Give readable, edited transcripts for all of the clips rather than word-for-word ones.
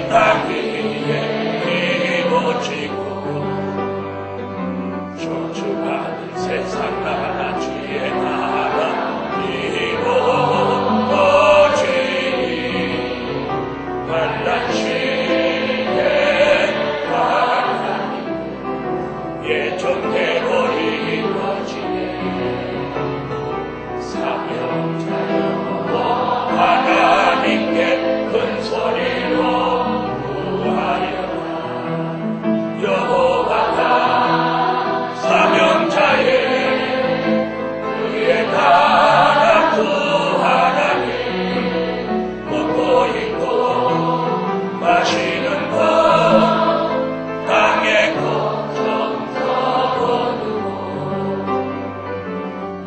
땅 위에 이루어지고 저주받은 세상 나라 주의 나라 이루어지니 환난 시대 하나님 예정대로 이루어지네 사명자여 하나님께 큰 소리로 구하여라 여호와가 사명자의 그의 나라 구하라니 먹고 입고 마시는 것 땅의 것 정서로 두고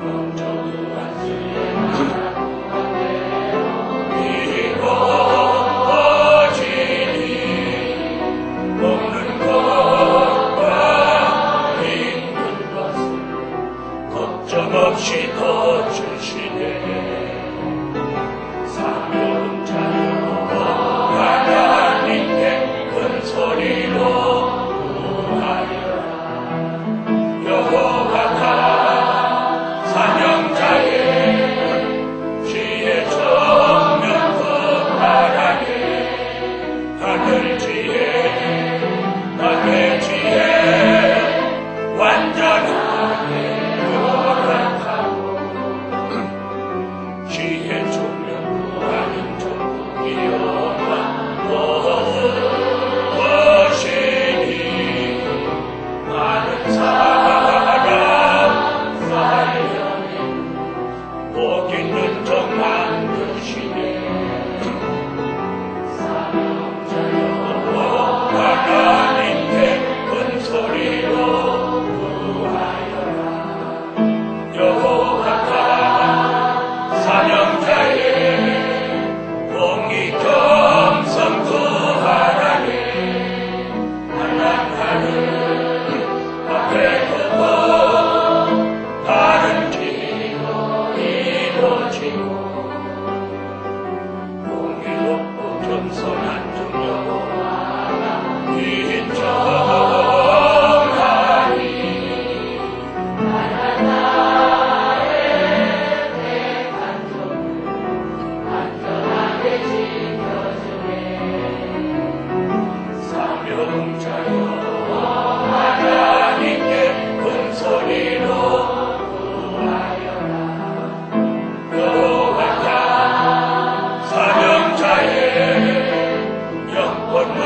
영적한 수의 이루어지니 먹는 것과 입는 것을 걱정 없이 더 주시네 사명자여 하나님께 큰 소리로 구하여라 여호와가 사명자의 지혜 정면 구하라니 하늘 지혜 남의 지혜 완전하게 요란하고 지혜 정면 구하는 전국이여만 것이니 많은 사람 사이에 복 있는 정 만드시네 사명자여 하나님께 큰 소리로 구하여라 여호와가 사명자의 공의 겸손 구하라니 한난 하늘 앞에 두고 다른 길로 이루어지고 공의롭고 겸손한 종 여호와가 인정하니 나의 택한 종을 안전하게 지켜주네 사명자여 하나님께 큰 소리로 구하여라 여호와가 사명자의 영혼을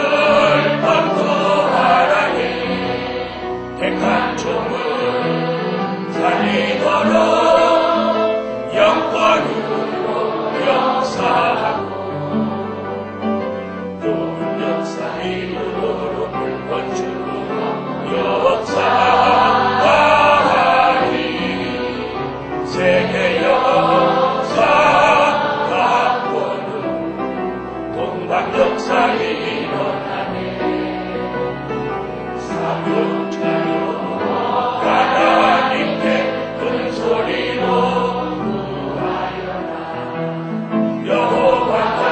구하라니 택한 종을 살리도록 영권으로 역사하고 좋은 역사 이루도록 물건 주고 역사하니 세계 역사 각본은 동방 역사 일어나네 사명자여 하나님께 큰 소리로 구하여라 여호와가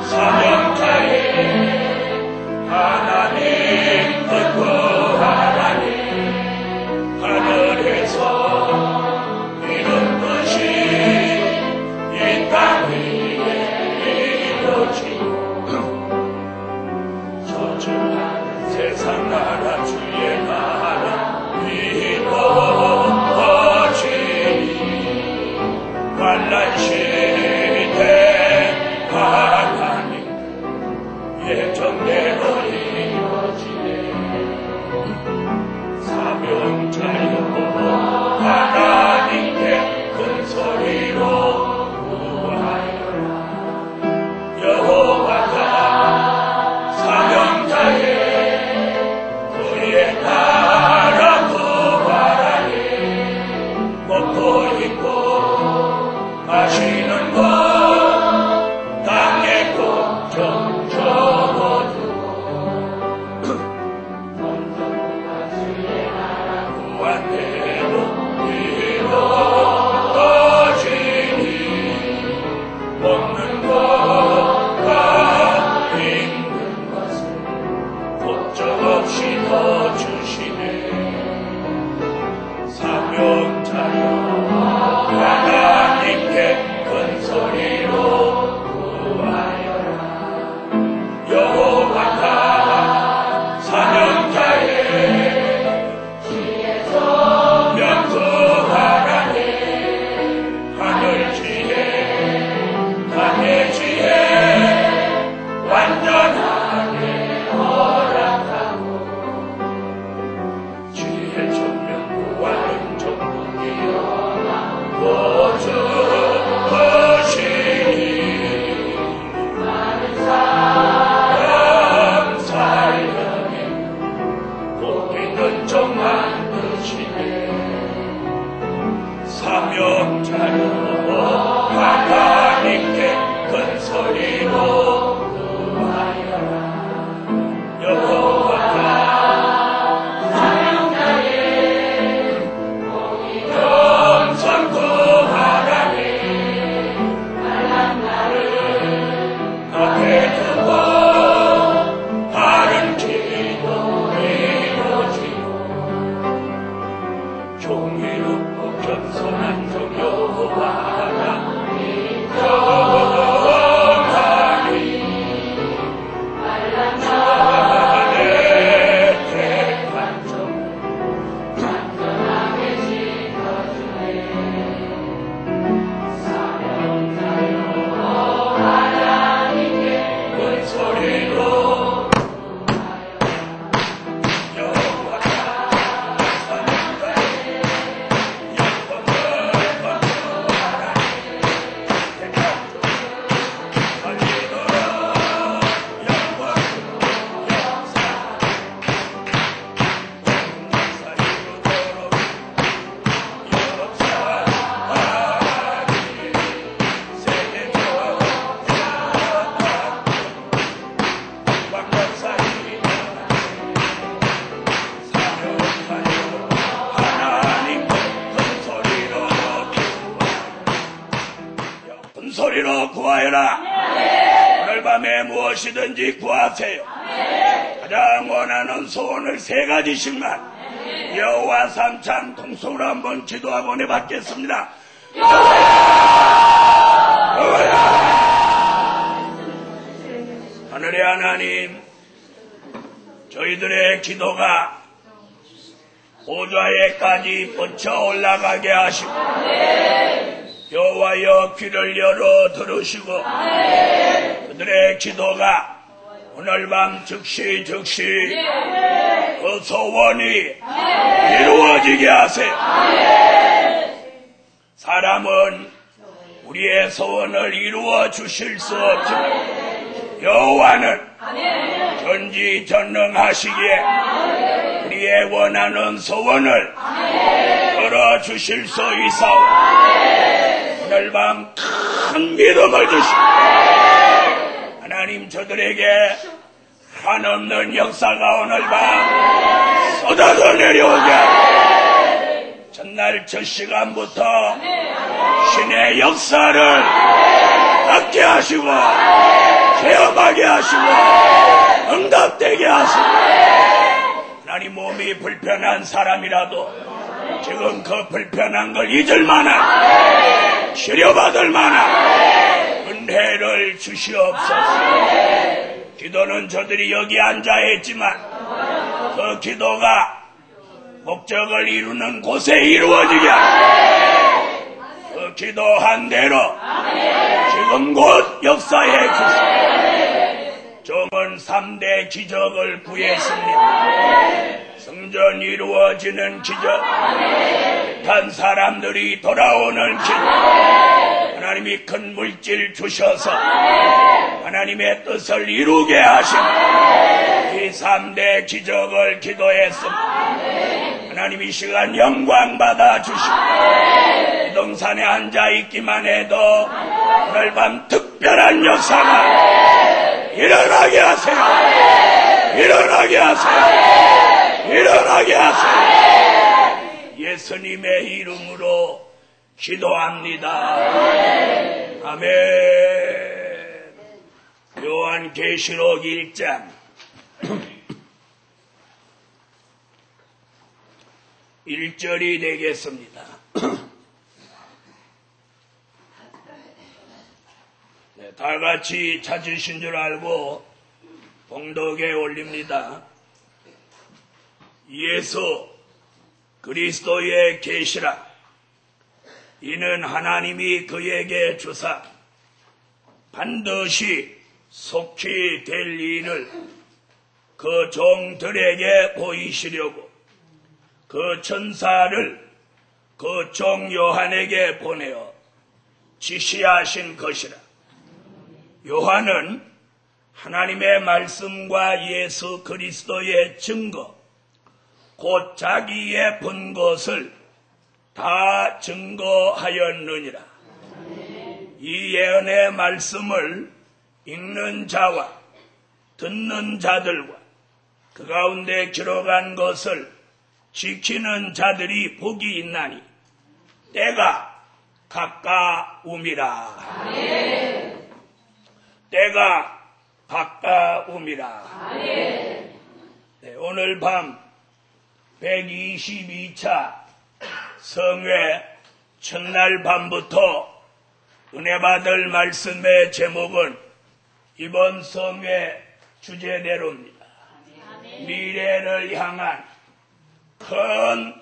사명자의 하나님 그 구하라니 하늘에서 이룬 것이 이 땅 위에 이루어지고 저주하는 세상 나라 주의 나라 이루어지니 환난 시대 하나님 예정대로 이루어지네 사명자여 하나님께 큰 소리로 구하여라 여호와가 사명자의 그의 나라 구하라니 먹고 입고 마시는 것 땅의 것 적어두고 온전한 주의 나라 구한대로 이루어지니 먹는 것과 입는 완전하게 허락하고 주의 전면부와 인정도 위험한 보증하시니 많은 사람 살려내 복있는 종만 드시네 사명자여 하나님께 큰 소리로 구하여라 여호와가 사명자의 영선 구하라니 말란 나를 앞에 두고 바른 기도 이루어지고 종이롭고 겸손한 종 여호와가 영원하니 말란 나의 택한 종 완전하게 지켜주네 사명자여 하나님께 큰 소리로 여호와가 사명자의 영광을 건조하라니 택한 종 살리도록 영광 역사 이루도록 역사하니 세계적으로 왕역사이다 사명자여 하나님 큰 소리로 큰 소리로 구하여라 오늘 밤에 무엇이든지 구하세요 가장 원하는 소원을 3가지씩만 여호와 삼창 통속으로 한번 기도 한번 해받겠습니다. 여호와야 하늘의 하나님 저희들의 기도가 보좌에까지 뻗쳐 올라가게 하시고 여호와여 귀를 열어 들으시고 그들의 기도가 오늘 밤 즉시 그 소원이 이루어지게 하세요. 사람은 우리의 소원을 이루어 주실 수 없지만 여호와는 전지전능하시기에 우리의 원하는 소원을 들어주실 수 있사오니 오늘 밤 큰 믿음을 주시고 하나님 저들에게 한없는 역사가 오늘 밤 쏟아져 내려오게 하고 전날 첫 시간부터 신의 역사를 받게 하시고 체험하게 하시고 응답되게 하시고 하나님 몸이 불편한 사람이라도 지금 그 불편한 걸 잊을 만한 치료받을 만한 은혜를 주시옵소서. 기도는 저들이 여기 앉아 했지만 그 기도가 목적을 이루는 곳에 이루어지게 하시고 그 기도한 대로 지금 곧 역사해 주시고 종은 3대 기적을 구했습니다. 성전 이루어지는 기적, 단 사람들이 돌아오는 기적, 하나님이 큰 물질 주셔서 하나님의 뜻을 이루게 하시고 이 3대 기적을 기도했습니다. 하나님 이 시간 영광 받아 주시고 이동산에 앉아있기만 해도 오늘 밤 특별한 역사가 일어나게 하세요. 일어나게 하세요. 일어나게 하세요. 예수님의 이름으로 기도합니다. 아멘. 요한계시록 1장 1절이 되겠습니다. 네, 다 같이 찾으신 줄 알고 봉독에 올립니다. 예수 그리스도의 계시라. 이는 하나님이 그에게 주사 반드시 속히 될 일을 그 종들에게 보이시려고 그 천사를 그 종 요한에게 보내어 지시하신 것이라. 요한은 하나님의 말씀과 예수 그리스도의 증거, 곧 자기의 본 것을 다 증거하였느니라. 이 예언의 말씀을 읽는 자와 듣는 자들과 그 가운데 기록한 것을 지키는 자들이 복이 있나니 때가 가까움이라. 때가 가까움이라. 네, 오늘 밤 122차 성회 첫날 밤부터 은혜 받을 말씀의 제목은 이번 성회 주제대로입니다. 미래를 향한 큰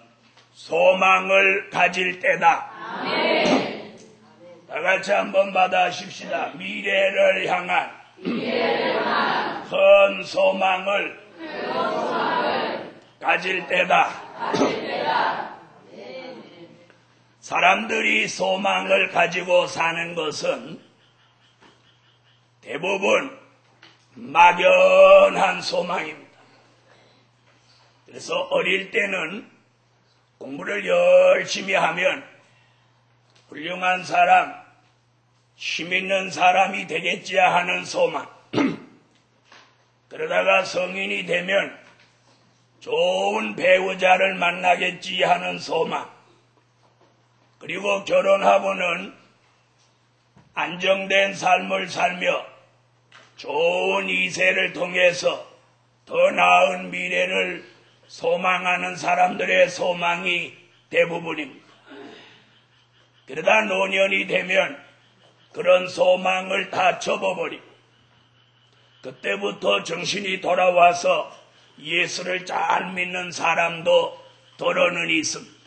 소망을 가질 때다. 다 같이 한번 받아십시다. 미래를 향한 큰 소망을 가질 때다. 사람들이 소망을 가지고 사는 것은 대부분 막연한 소망입니다. 그래서 어릴 때는 공부를 열심히 하면 훌륭한 사람, 힘 있는 사람이 되겠지 하는 소망. 그러다가 성인이 되면 좋은 배우자를 만나겠지 하는 소망. 그리고 결혼하고는 안정된 삶을 살며 좋은 2세를 통해서 더 나은 미래를 소망하는 사람들의 소망이 대부분입니다. 그러다 노년이 되면 그런 소망을 다 접어버리고 그때부터 정신이 돌아와서 예수를 잘 믿는 사람도 더러는 있습니다.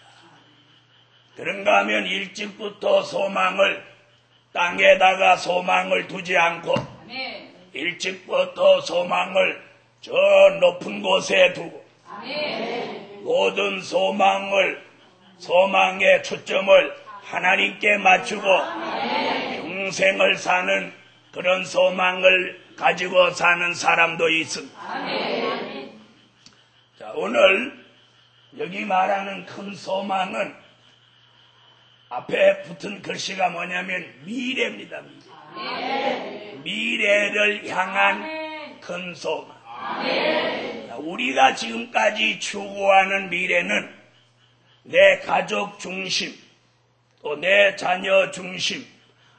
그런가 하면 일찍부터 땅에다가 소망을 두지 않고 일찍부터 소망을 저 높은 곳에 두고 모든 소망의 초점을 하나님께 맞추고 평생을 사는 그런 소망을 가지고 사는 사람도 있습니다. 자, 오늘 여기 말하는 큰 소망은 앞에 붙은 글씨가 뭐냐면 미래입니다. 미래를 향한 큰 소망. 우리가 지금까지 추구하는 미래는 내 가족 중심, 또 내 자녀 중심,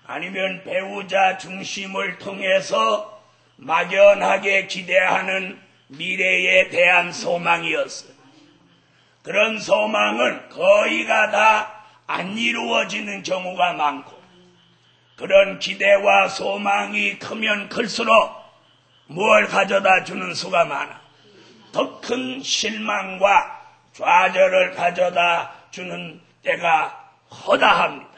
아니면 배우자 중심을 통해서 막연하게 기대하는 미래에 대한 소망이었어요. 그런 소망은 거의가 다 안 이루어지는 경우가 많고, 그런 기대와 소망이 크면 클수록 무엇을 가져다 주는 수가 많아. 더 큰 실망과 좌절을 가져다 주는 때가 허다합니다.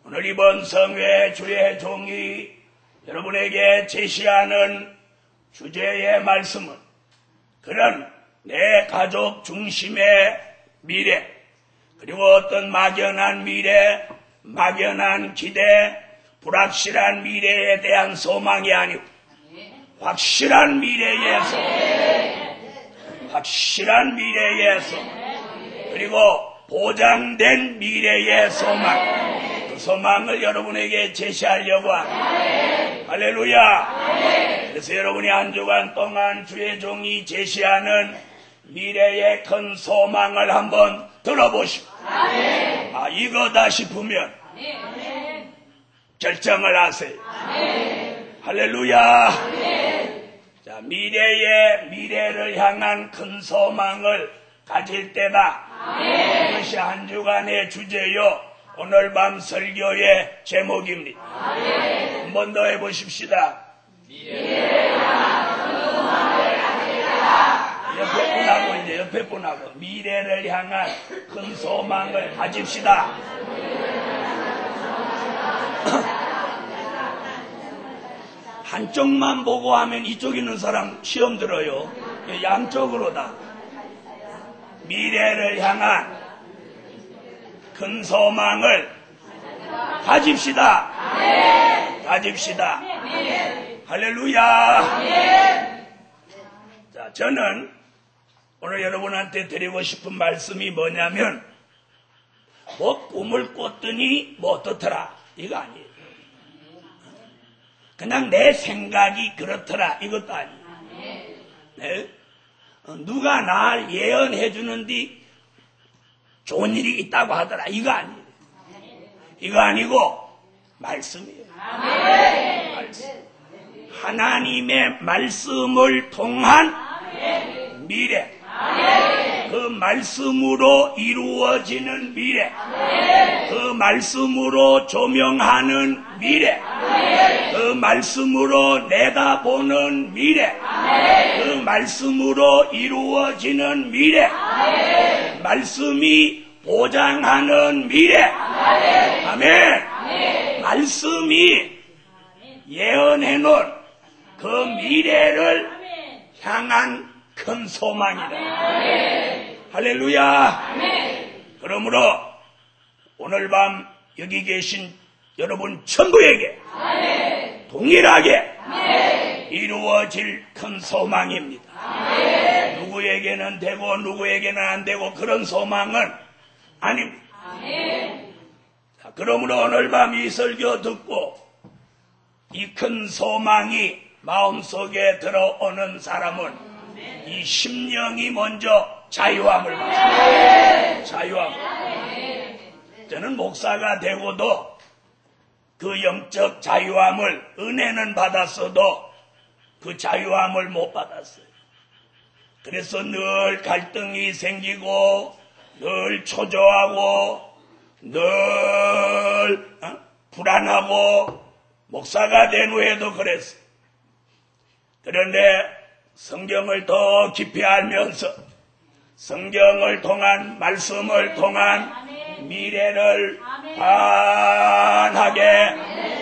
오늘 이번 성회 주의 종이 여러분에게 제시하는 주제의 말씀은 그런 내 가족 중심의 미래, 그리고 어떤 막연한 미래, 막연한 기대, 불확실한 미래에 대한 소망이 아니고 확실한 미래의 소망, 확실한 미래의 소망, 그리고 보장된 미래의 소망, 그 소망을 여러분에게 제시하려고 합니다. 할렐루야. 그래서 여러분이 한 주간 동안 주의 종이 제시하는 미래의 큰 소망을 한번 들어보시고, 아, 이거다 싶으면 결정을 하세요. 할렐루야. 자, 미래를 향한 큰 소망을 가질 때다. 이것이 한 주간의 주제요, 오늘 밤 설교의 제목입니다. 한 번 더 해보십시다. 옆에 분하고 미래를 향한 큰 소망을 가집시다. 한쪽만 보고 하면 이쪽 있는 사람 시험 들어요. 양쪽으로 다. 미래를 향한 큰 소망을 가집시다. 가집시다. 할렐루야. 자, 저는 오늘 여러분한테 드리고 싶은 말씀이 뭐냐면, 뭐 꿈을 꿨더니 뭐 어떻더라 이거 아니에요. 그냥 내 생각이 그렇더라 이것도 아니에요. 네? 누가 날 예언해 주는데 좋은 일이 있다고 하더라 이거 아니에요. 이거 아니고 말씀이에요. 말씀. 하나님의 말씀을 통한 미래, 그 말씀으로 이루어지는 미래, 그 말씀으로 조명하는 미래, 그 말씀으로 내다보는 미래, 그 말씀으로 이루어지는 미래, 말씀이 보장하는 미래. 아멘. 말씀이 예언해 놓은 그 미래를 향한 큰 소망이다. 할렐루야. 그러므로 오늘 밤 여기 계신 여러분 전부에게 동일하게 이루어질 큰 소망입니다. 누구에게는 되고 누구에게는 안 되고 그런 소망은 아닙니다. 자, 그러므로 오늘 밤 이 설교 듣고 이 큰 소망이 마음속에 들어오는 사람은 이 심령이 먼저 자유함을 받습니다. 자유함. 저는 목사가 되고도 그 영적 자유함을, 은혜는 받았어도 그 자유함을 못 받았어요. 그래서 늘 갈등이 생기고 늘 초조하고 늘 불안하고, 목사가 된 후에도 그랬어요. 그런데 성경을 더 깊이 알면서 성경을 통한, 말씀을 통한 미래를 환하게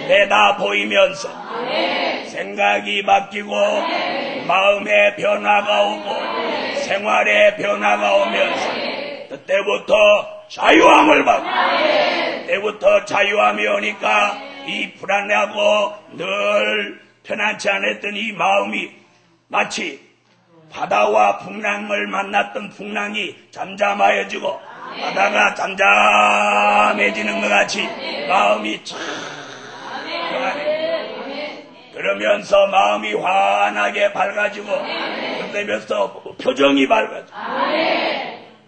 내다 보이면서 생각이 바뀌고 마음의 변화가 오고 생활의 변화가 오면서 그때부터 자유함을 받고, 그때부터 자유함이 오니까 이 불안하고 늘 편안치 않았던 이 마음이 마치 바다와 풍랑을 만났던 풍랑이 잠잠하여지고 바다가 잠잠해지는 것 같이 마음이 참 편안해. 그러면서 마음이 환하게 밝아지고 그때부터 표정이 밝아지고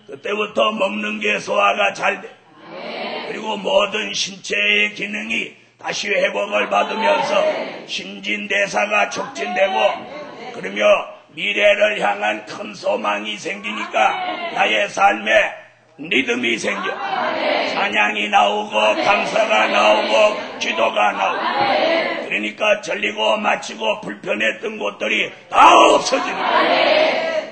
그때부터 먹는 게 소화가 잘 돼. 그리고 모든 신체의 기능이 다시 회복을 받으면서 신진대사가 촉진되고, 그러며 미래를 향한 큰 소망이 생기니까 나의 삶에 리듬이 생겨. 찬양이 나오고 강사가 나오고 기도가 나오고, 그러니까 절리고 마치고 불편했던 곳들이 다 없어지는 거예요.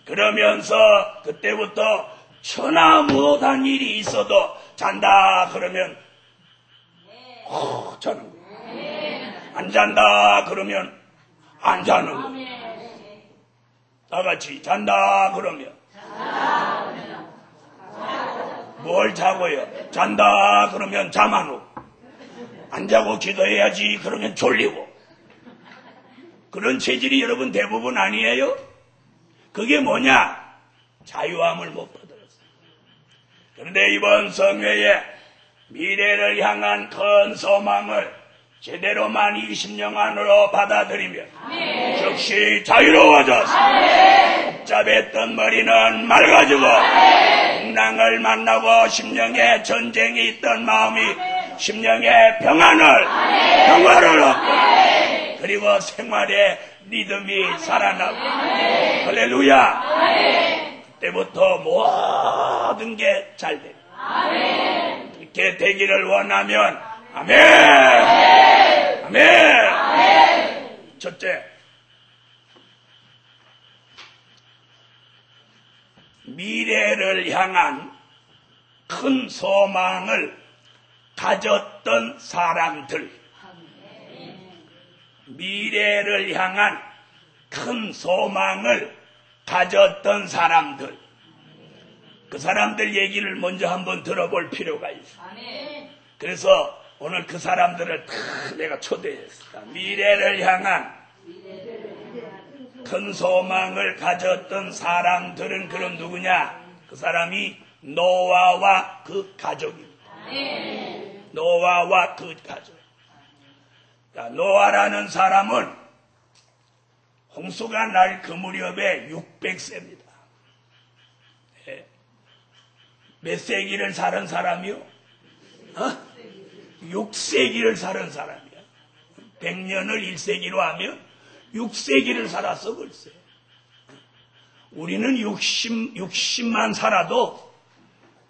그러면서 그때부터 천하 무엇한 일이 있어도 잔다 그러면 자는 거예요. 안 잔다 그러면 안 자는 거예요. 다 같이 잔다 그러면 뭘 자고요? 잔다 그러면 잠 안 오고, 안 자고 기도해야지 그러면 졸리고, 그런 체질이 여러분 대부분 아니에요? 그게 뭐냐? 자유함을 못 받았어요. 그런데 이번 성회에 미래를 향한 큰 소망을 제대로만 20년 안으로 받아들이면 즉시 자유로워져서 복잡했던 머리는 맑아지고 풍랑을 만나고 심령의 전쟁이 있던 마음이 심령의 평화를 얻고, 그리고 생활의 리듬이 살아나고, 할렐루야. 그때부터 모든 게 잘 돼요. 그렇게 되기를 원하면 아멘. 아멘. 첫째, 미래를 향한 큰 소망을 가졌던 사람들, 미래를 향한 큰 소망을 가졌던 사람들, 그 사람들 얘기를 먼저 한번 들어볼 필요가 있어요. 그래서 오늘 그 사람들을 다 내가 초대했습니다. 미래를 향한 큰 소망을 가졌던 사람들은 그럼 누구냐? 그 사람이 노아와 그 가족입니다. 노아와 그 가족. 자, 노아라는 사람은 홍수가 날 그 무렵에 600세입니다. 몇 세기를 살은 사람이요? 6세기를 살은 사람이야. 100년을 1세기로 하면 6세기를 살았어, 글쎄. 우리는 60만 살아도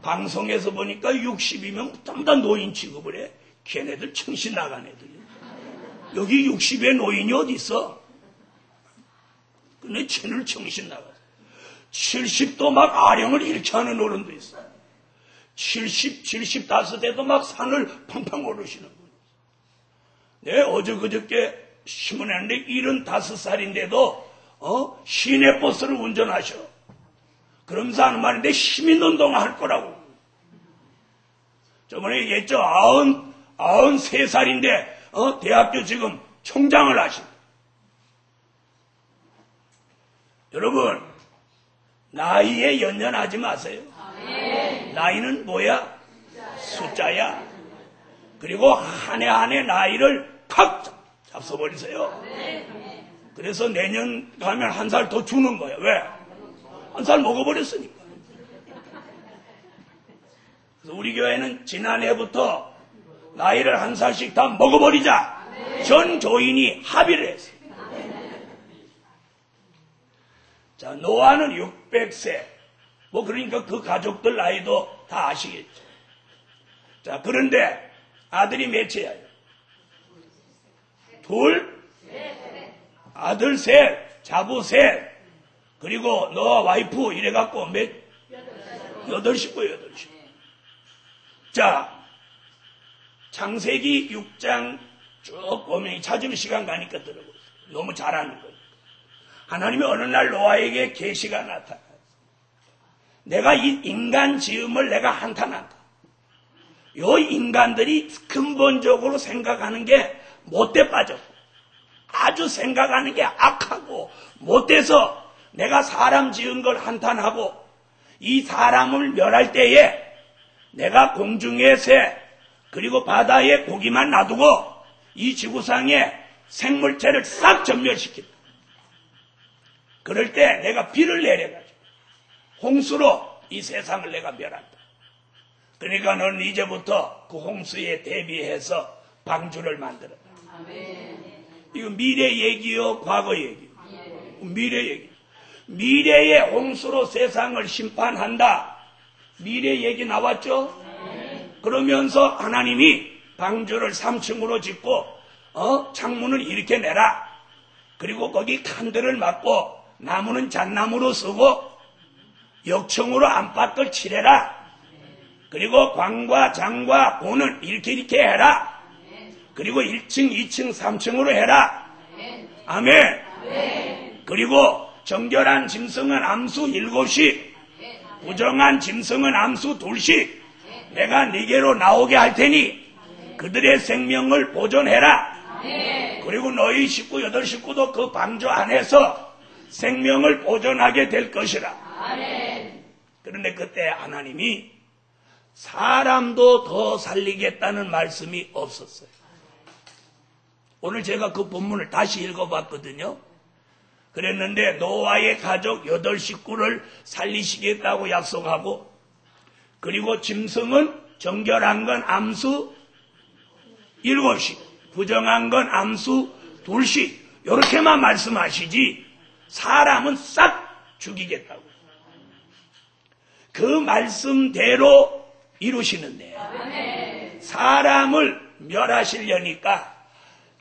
방송에서 보니까 60이면 전부 다 노인 취급을 해. 걔네들 청신 나간 애들이야. 여기 60의 노인이 어디 있어? 근데 쟤는 청신 나갔어. 70도 막 아령을 이렇게 하는 어른도 있어. 75에도 막 산을 팡팡 오르시는 분. 네, 어저그저께 신문했는데 75살인데도 시내버스를 운전하셔. 그러면서 하는 말인데 시민운동 할 거라고. 저번에 얘기했죠. 93살인데 대학교 지금 총장을 하신다. 여러분, 나이에 연연하지 마세요. 나이는 뭐야? 숫자야. 그리고 한 해 한 해 나이를 탁 잡숴버리세요. 그래서 내년 가면 한 살 더 주는 거예요. 왜? 한 살 먹어버렸으니까. 그래서 우리 교회는 지난해부터 나이를 한 살씩 다 먹어버리자. 전 교인이 합의를 했어요. 자, 노아는 600세. 그러니까 그 가족들 나이도 다 아시겠죠. 자, 그런데 아들이 몇이에요? 둘, 아들 셋, 자부 셋, 그리고 너와 와이프 이래갖고 몇? 8식구. 자, 창세기 6장 쭉 보면 찾으면 시간 가니까 들어보세요. 너무 잘하는 거예요. 하나님이 어느 날 노아에게 계시가 나타나요. 내가 이 인간 지음을 내가 한탄한다. 요 인간들이 근본적으로 생각하는 게 못돼 빠졌고 아주 생각하는 게 악하고 못돼서 내가 사람 지은 걸 한탄하고 이 사람을 멸할 때에 내가 공중의 새 그리고 바다의 고기만 놔두고 이 지구상의 생물체를 싹 전멸시킨다. 그럴 때 내가 비를 내려가지고 홍수로 이 세상을 내가 멸한다. 그러니까 너는 이제부터 그 홍수에 대비해서 방주를 만들어라. 이거 미래 얘기요, 과거 얘기요? 미래 얘기. 미래의 홍수로 세상을 심판한다. 미래 얘기 나왔죠? 그러면서 하나님이 방주를 3층으로 짓고 창문을 이렇게 내라. 그리고 거기 칸들을 막고 나무는 잣나무로 쓰고 역청으로 안팎을 칠해라. 그리고 광과 장과 고는 이렇게 해라. 그리고 1층, 2층, 3층으로 해라. 아멘. 그리고 정결한 짐승은 암수 7씩, 부정한 짐승은 암수 2씩 내가 네게로 나오게 할 테니 그들의 생명을 보존해라. 그리고 너희 식구 8식구도 그 방주 안에서 생명을 보존하게 될 것이라. 그런데 그때 하나님이 사람도 더 살리겠다는 말씀이 없었어요. 오늘 제가 그 본문을 다시 읽어봤거든요. 그랬는데 노아의 가족 8식구를 살리시겠다고 약속하고, 그리고 짐승은 정결한 건 암수 7씩, 부정한 건 암수 2씩 이렇게만 말씀하시지 사람은 싹 죽이겠다고. 그 말씀대로 이루시는데 사람을 멸하시려니까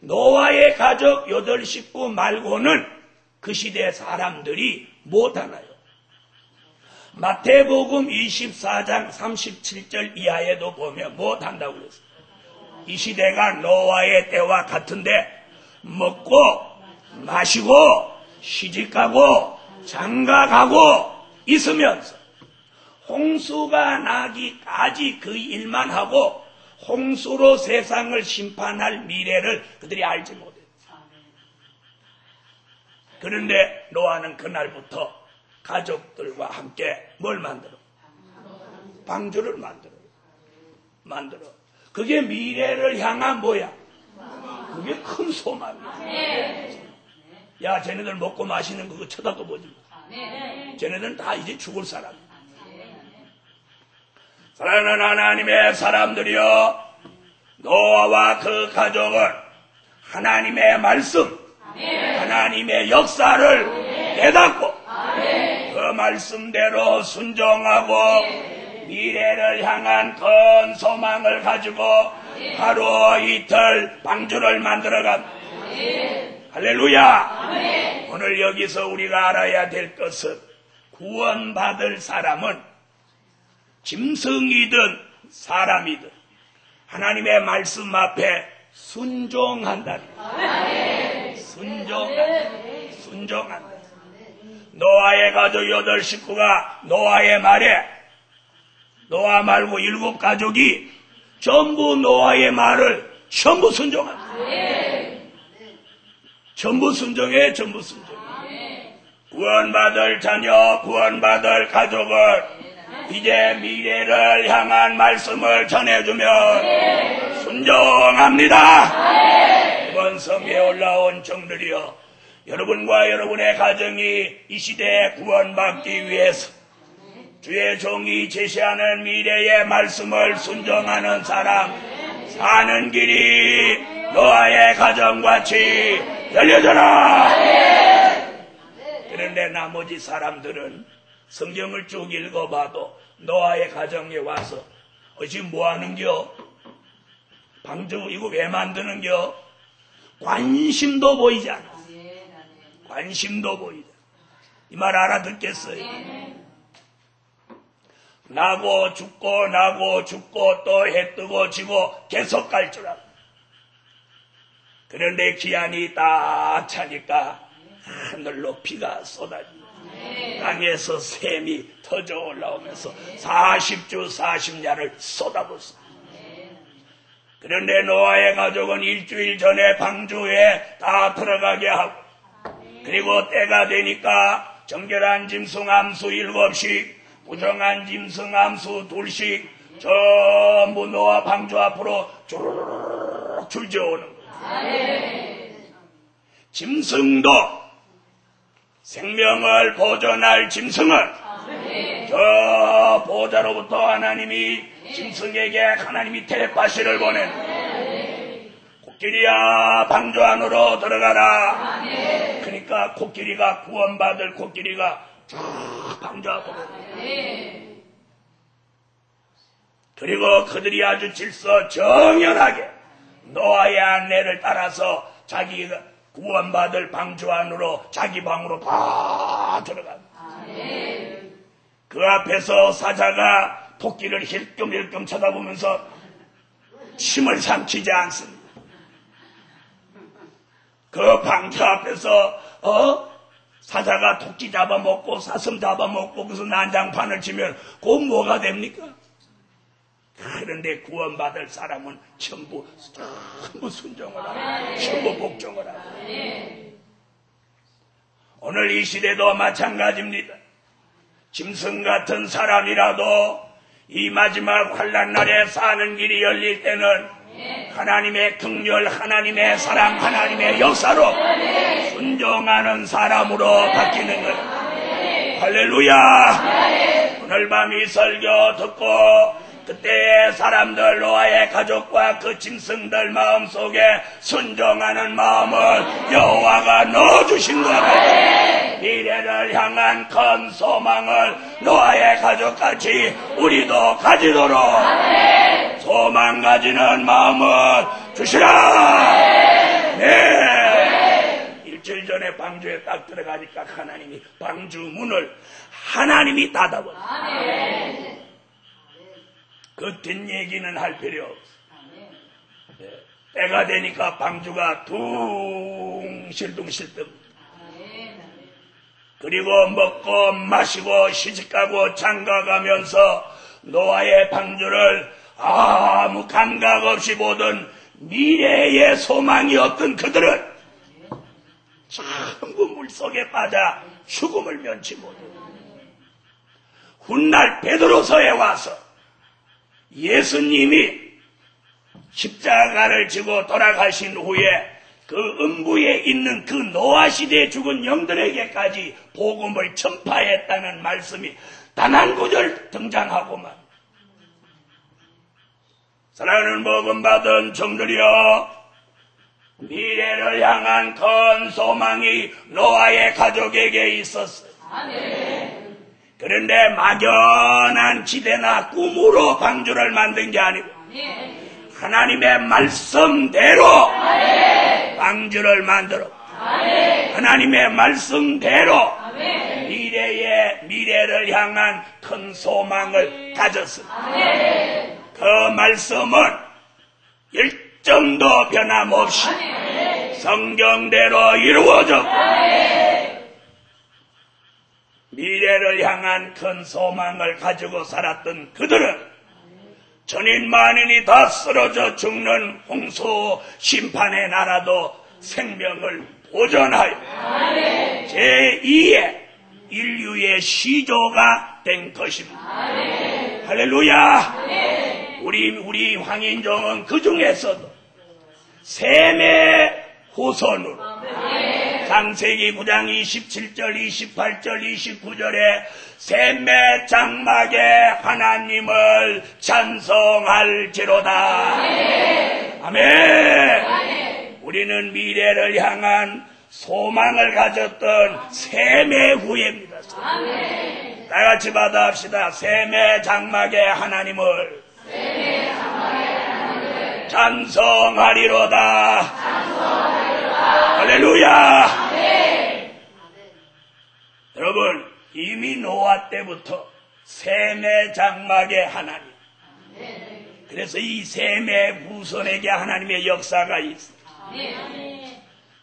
노아의 가족 8식구 말고는 그 시대 사람들이 못하나요? 마태복음 24장 37절 이하에도 보면 못한다고 그랬어요. 이 시대가 노아의 때와 같은데 먹고 마시고 시집가고 장가가고 있으면서 홍수가 나기까지 그 일만 하고 홍수로 세상을 심판할 미래를 그들이 알지 못했어요. 그런데 노아는 그날부터 가족들과 함께 뭘 만들어? 방주를 만들어. 그게 미래를 향한 뭐야? 그게 큰 소망이야. 야, 쟤네들 먹고 마시는 그거 쳐다도 보지 마. 쟤네들은 다 이제 죽을 사람이야. 사랑하는 하나님의 사람들이여, 노아와 그 가족은 하나님의 말씀, 하나님의 역사를 깨닫고 그 말씀대로 순종하고 미래를 향한 큰 소망을 가지고 하루 이틀 방주를 만들어갑니다. 할렐루야. 오늘 여기서 우리가 알아야 될 것은 구원받을 사람은 짐승이든 사람이든 하나님의 말씀 앞에 순종한다. 순종한다. 노아의 가족 8 식구가 노아의 말에, 노아 말고 7 가족이 전부 노아의 말을 전부 순종한다. 전부 순종해. 구원받을 자녀, 구원받을 가족을 이제 미래를 향한 말씀을 전해주면 순종합니다. 이번 성에 올라온 종들이여, 여러분과 여러분의 가정이 이 시대에 구원받기 위해서 주의 종이 제시하는 미래의 말씀을 순종하는 사람 사는 길이 노아의 가정같이 열려져라. 그런데 나머지 사람들은 성경을 쭉 읽어봐도 노아의 가정에 와서 지금 뭐하는겨? 방주 이거 왜 만드는겨? 관심도 보이지 않아. 관심도 보이지 않아. 이 말 알아듣겠어요? 나고 죽고 또 해 뜨고 지고 계속 갈 줄 알아. 그런데 기한이 딱 차니까 하늘로 비가 쏟아지고 땅에서 샘이 터져 올라오면서 40주 40야를 쏟아붓습니다. 그런데 노아의 가족은 일주일 전에 방주에 다 들어가게 하고, 그리고 때가 되니까 정결한 짐승 암수 7씩, 부정한 짐승 암수 2씩 전부 노아 방주 앞으로 주르륵 줄져오는 거예요. 짐승도 생명을 보존할 짐승을 저 보좌로부터 하나님이 짐승에게 하나님이 텔레파시를 보낸 코끼리야 방주 안으로 들어가라. 그러니까 코끼리가 구원받을 코끼리가 쭉 방주 앞으로. 그리고 그들이 아주 질서 정연하게 노아의 안내를 따라서 자기가 구원받을 방주 안으로 자기 방으로 다 들어간다. 그 앞에서 사자가 토끼를 힐끔힐끔 쳐다보면서 침을 삼키지 않습니다. 그 방주 앞에서 사자가 토끼 잡아먹고 사슴 잡아먹고 그래서 난장판을 치면 그건 뭐가 됩니까? 그런데 구원받을 사람은 전부 순종을 하고 전부 복종을 하고. 오늘 이 시대도 마찬가지입니다. 짐승 같은 사람이라도 이 마지막 환난 날에 사는 길이 열릴 때는 하나님의 긍휼, 하나님의 사랑, 하나님의 역사로 순종하는 사람으로 바뀌는 것. 할렐루야. 오늘 밤 이 설교 듣고 그때의 사람들 노아의 가족과 그 짐승들 마음속에 순종하는 마음을 여호와가 넣어주신 것 같아요. 미래를 향한 큰 소망을 노아의 가족같이 우리도 가지도록 소망 가지는 마음을 주시라. 네. 일주일 전에 방주에 딱 들어가니까 하나님이 방주 문을 하나님이 닫아버렸어요. 그 뒷얘기는 할 필요 없어. 네. 때가 되니까 방주가 둥실둥실 뜹니다. 그리고 먹고 마시고 시집가고 장가가면서 노아의 방주를 아무 감각 없이 보던 미래의 소망이 없던 그들은 전부 물속에 빠져 죽음을 면치 못해. 훗날 베드로서에 와서 예수님이 십자가를 지고 돌아가신 후에 그 음부에 있는 그 노아 시대에 죽은 영들에게까지 복음을 전파했다는 말씀이 단 한 구절 등장하고만. 사랑하는 복음 받은 종들이여, 미래를 향한 큰 소망이 노아의 가족에게 있었어요. 아멘. 그런데 막연한 기대나 꿈으로 방주를 만든 게 아니고 하나님의 말씀대로 방주를 만들어 하나님의 말씀대로 미래를 향한 큰 소망을 가졌습니다. 그 말씀은 일정도 변함없이 성경대로 이루어졌고 미래를 향한 큰 소망을 가지고 살았던 그들은 전인 만인이 다 쓰러져 죽는 홍수 심판의 나라도 생명을 보존하여 제2의 인류의 시조가 된 것입니다. 할렐루야. 우리 황인종은 그 중에서도 셈의 후손으로 창세기 9장 27절 28절 29절에 셈의 장막에 하나님을 찬송할지로다. 아멘. 우리는 미래를 향한 소망을 가졌던 셈의 후예입니다. 다 같이 받아합시다. 셈의 장막에 하나님을 찬송하리로다. 할렐루야. 여러분, 이미 노아 때부터 셈의 장막에 하나님, 그래서 이 셈의 후손에게 하나님의 역사가 있어요.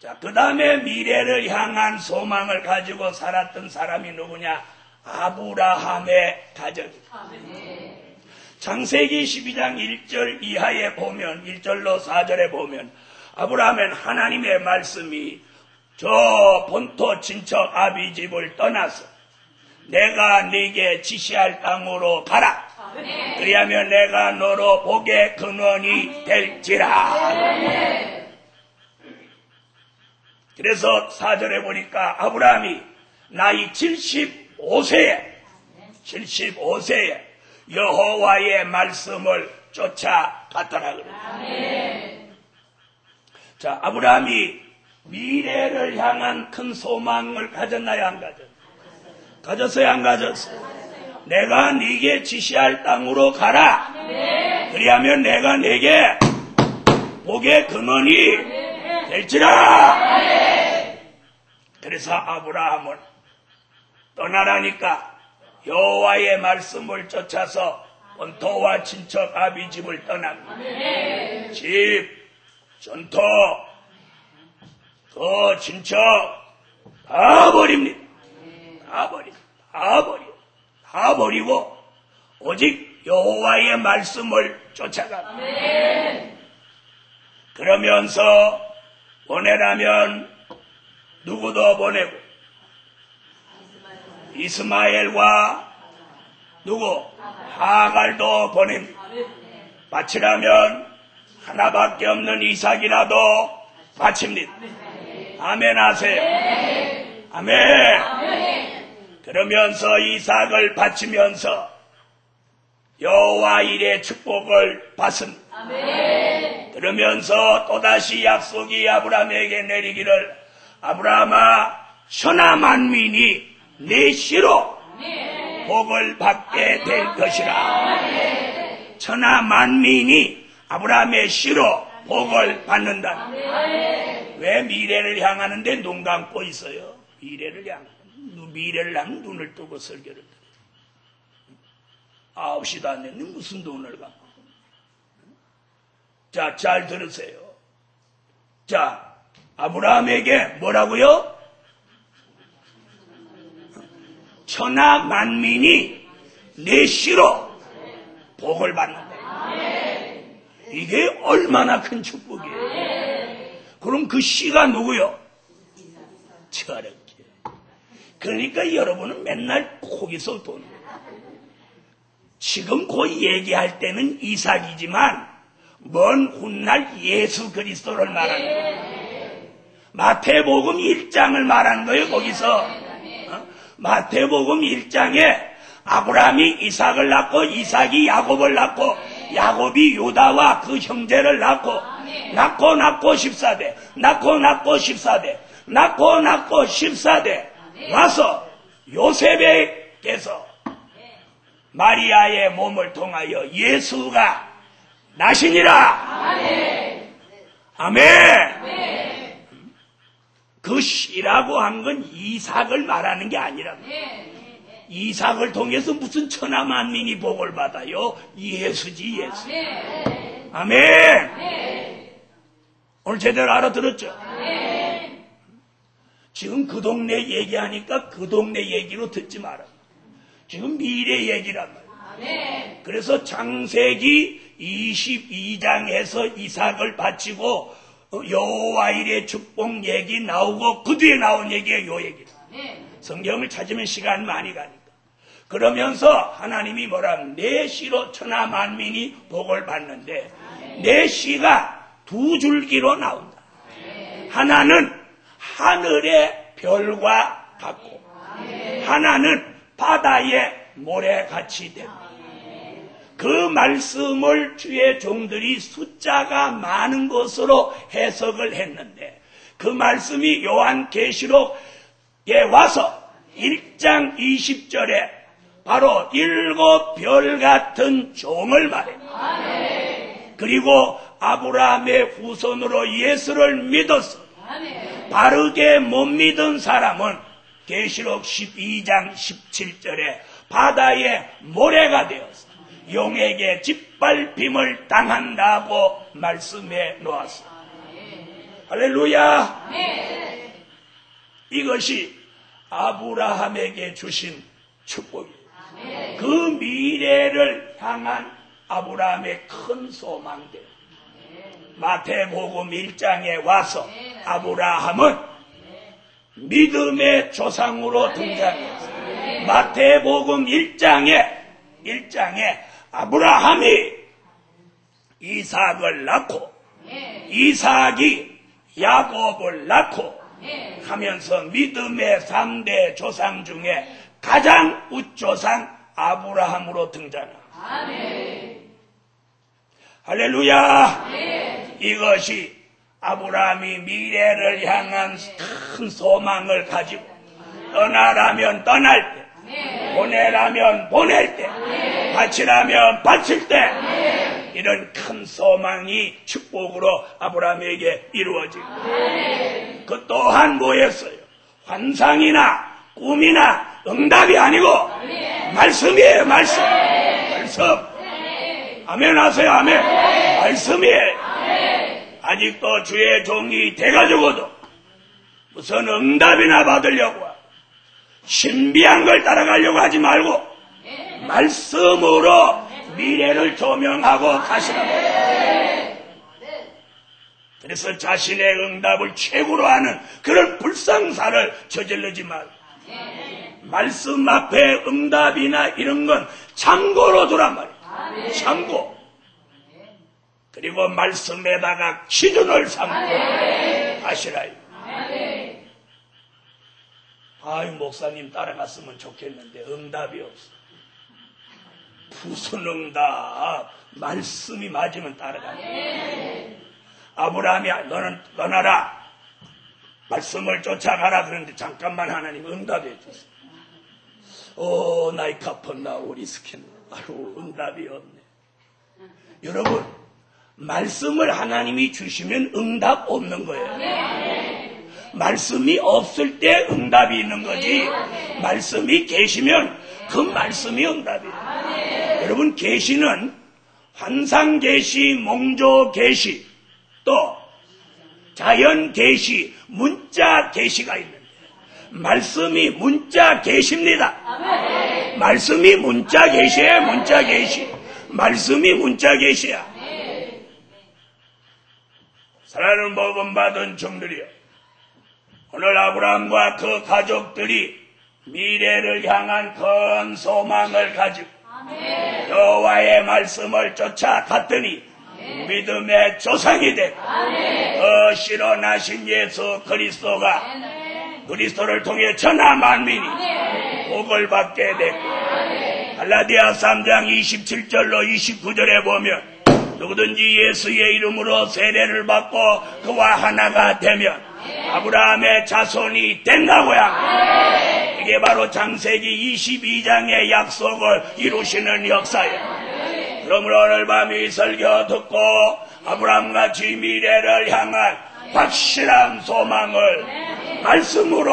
자, 그 다음에 미래를 향한 소망을 가지고 살았던 사람이 누구냐? 아브라함의 가정입니다. 창세기 12장 1절 이하에 보면, 1절로 4절에 보면 아브라함은 하나님의 말씀이 저 본토 친척 아비집을 떠나서 내가 네게 지시할 땅으로 가라. 그리하면 내가 너로 복의 근원이 될지라. 그래서 4절에 보니까 아브라함이 나이 75세에 여호와의 말씀을 쫓아갔더라 그래요. 자, 아브라함이 미래를 향한 큰 소망을 가졌나요, 안 가졌나요? 가졌어요, 안 가졌어요? 내가 네게 지시할 땅으로 가라. 그리하면 내가 네게 복의 근원이 될지라. 그래서 아브라함은 떠나라니까 여호와의 말씀을 쫓아서 본토와 친척 아비집을 떠납니다. 집, 전토, 그 친척 다 버립니다. 다 버리고 오직 여호와의 말씀을 쫓아갑니다. 그러면서 보내라면 누구도 보내고 이스마엘과 하갈도 보냅니다. 바치라면 하나밖에 없는 이삭이라도 바칩니다. 아멘 하세요. 아멘. 그러면서 이삭을 바치면서 여호와 일의 축복을 받습니다. 그러면서 또다시 약속이 아브라함에게 내리기를 아브라함아 천하 만민이 내 씨로 복을 받게 될 것이라. 천하 만민이 아브라함의 씨로 복을 받는다. 왜 미래를 향하는데 눈 감고 있어요? 미래를 향하면 눈을 뜨고 설교를 들어요. 9시도 안 됐는데 무슨 눈을 감고. 자, 잘 들으세요. 자, 아브라함에게 뭐라고요? 천하 만민이 내 씨로 복을 받는다. 이게 얼마나 큰 축복이에요. 그럼 그 씨가 누구요? 저렇게. 그러니까 여러분은 맨날 거기서 도는 거예요. 지금 그 얘기할 때는 이삭이지만 먼 훗날 예수 그리스도를 말하는 거예요. 마태복음 1장을 말하는 거예요. 거기서 마태복음 1장에 아브라함이 이삭을 낳고 이삭이 야곱을 낳고 야곱이 유다와 그 형제를 낳고 14대 낳고 14대 와서 요셉에게서 마리아의 몸을 통하여 예수가 나시니라. 아멘. 그 씨라고 한 건 이삭을 말하는 게 아니라 이삭을 통해서 무슨 천하 만민이 복을 받아요? 예수지 예수. 아멘. 오늘 제대로 알아들었죠? 지금 그 동네 얘기하니까 그 동네 얘기로 듣지 마라. 지금 미래 얘기란 말이에요. 그래서 창세기 22장에서 이삭을 바치고 여호와 일의 축복 얘기 나오고 그 뒤에 나온 얘기가 요 얘기다. 성경을 찾으면 시간 많이 가니까. 그러면서 하나님이 뭐라면 내 씨로 천하 만민이 복을 받는데 내 씨가 두 줄기로 나온다. 하나는 하늘의 별과 같고 하나는 바다의 모래같이 된다. 그 말씀을 주의 종들이 숫자가 많은 것으로 해석을 했는데 그 말씀이 요한계시록에 와서 1장 20절에 바로 7별 같은 종을 말해. 그리고 아브라함의 후손으로 예수를 믿었어. 바르게 못 믿은 사람은 계시록 12장 17절에 바다의 모래가 되었어. 용에게 짓밟힘을 당한다고 말씀해 놓았어. 할렐루야. 이것이 아브라함에게 주신 축복이에요. 그 미래를 향한 아브라함의 큰 소망들. 마태복음 1장에 와서 아브라함은 믿음의 조상으로 등장했어요. 마태복음 1장에 아브라함이 이삭을 낳고 이삭이 야곱을 낳고 하면서 믿음의 3대 조상 중에 가장 우조상 아브라함으로 등장합니다. 할렐루야. 이것이 아브라함이 미래를 향한 큰 소망을 가지고 떠나라면 떠날 때, 보내라면 보낼 때, 바치라면 바칠 때 이런 큰 소망이 축복으로 아브라함에게 이루어지고 그 또한 뭐였어요? 환상이나 꿈이나 응답이 아니고 말씀이에요. 말씀. 아멘 하세요. 아멘. 말씀이에요. 아직도 주의 종이 돼가지고도 무슨 응답이나 받으려고 신비한 걸 따라가려고 하지 말고 말씀으로 미래를 조명하고 가시라고. 그래서 자신의 응답을 최고로 하는 그런 불상사를 저지르지 말고 말씀 앞에 응답이나 이런 건 참고로 두란 말이에요. 참고. 그리고 말씀에다가 기준을 삼고 하시라요. 아유, 목사님 따라갔으면 좋겠는데 응답이 없어. 무슨 응답? 말씀이 맞으면 따라가네. 아브라함이 너는 떠나라. 말씀을 쫓아가라. 그런데 잠깐만 하나님 응답해 주세요. 나이 카펀나 오리스킨. 아유, 응답이 없네. 여러분, 말씀을 하나님이 주시면 응답 없는 거예요. 말씀이 없을 때 응답이 있는 거지. 말씀이 계시면 그 말씀이 응답이에요. 여러분, 계시는 환상 계시, 몽조 계시, 또 자연 계시, 문자 계시가 있는데 말씀이 문자 계시입니다. 말씀이 문자 계시예요. 문자 계시. 말씀이 문자 계시야. 사랑하는 복음받은 종들이여, 오늘 아브라함과 그 가족들이 미래를 향한 큰 소망을 가지고 여호와의 말씀을 쫓아갔더니 믿음의 조상이 되고 그 실어 나신 예수 그리스도가 그리스도를 통해 천하 만민이 복을 받게 되고, 갈라디아 3장 27절로 29절에 보면 누구든지 예수의 이름으로 세례를 받고 그와 하나가 되면 아브라함의 자손이 된다고요. 이게 바로 창세기 22장의 약속을 이루시는 역사예요. 그러므로 오늘 밤 이 설교 듣고 아브라함같이 미래를 향한 확실한 소망을 말씀으로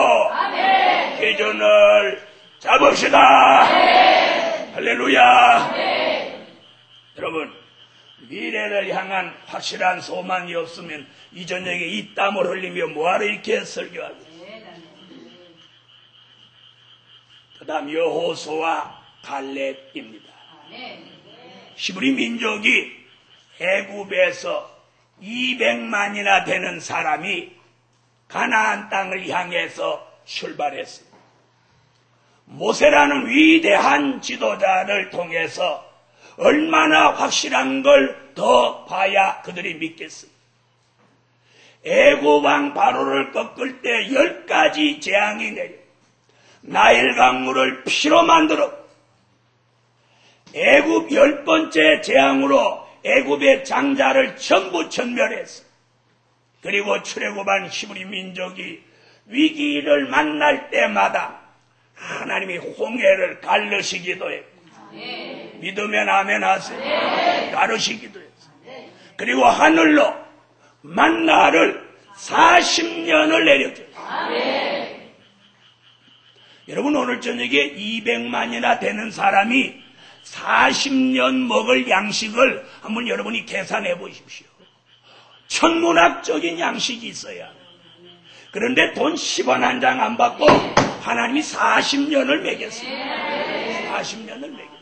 기준을 잡읍시다. 할렐루야. 여러분, 미래를 향한 확실한 소망이 없으면 이 저녁에 이 땀을 흘리며 뭐하러 이렇게 설교하겠어요? 그 다음 여호수아 갈렙입니다. 히브리 민족이 애굽에서 200만이나 되는 사람이 가나안 땅을 향해서 출발했습니다. 모세라는 위대한 지도자를 통해서 얼마나 확실한 걸 더 봐야 그들이 믿겠습니다. 애굽 왕 바로를 꺾을 때 10가지 재앙이 내려 나일 강물을 피로 만들어 애굽 10번째 재앙으로 애굽의 장자를 전부 전멸했어. 그리고 출애굽한 히브리 민족이 위기를 만날 때마다 하나님이 홍해를 가르시기도 했고, 믿으면 아멘 하세요. 가르시기도 했어요. 그리고 하늘로 만나를 40년을 내려줘요. 여러분, 오늘 저녁에 200만이나 되는 사람이 40년 먹을 양식을 한번 여러분이 계산해 보십시오. 천문학적인 양식이 있어야. 그런데 돈 10원 한 장 안 받고 하나님이 40년을 먹였습니다. 40년을 먹였습니다.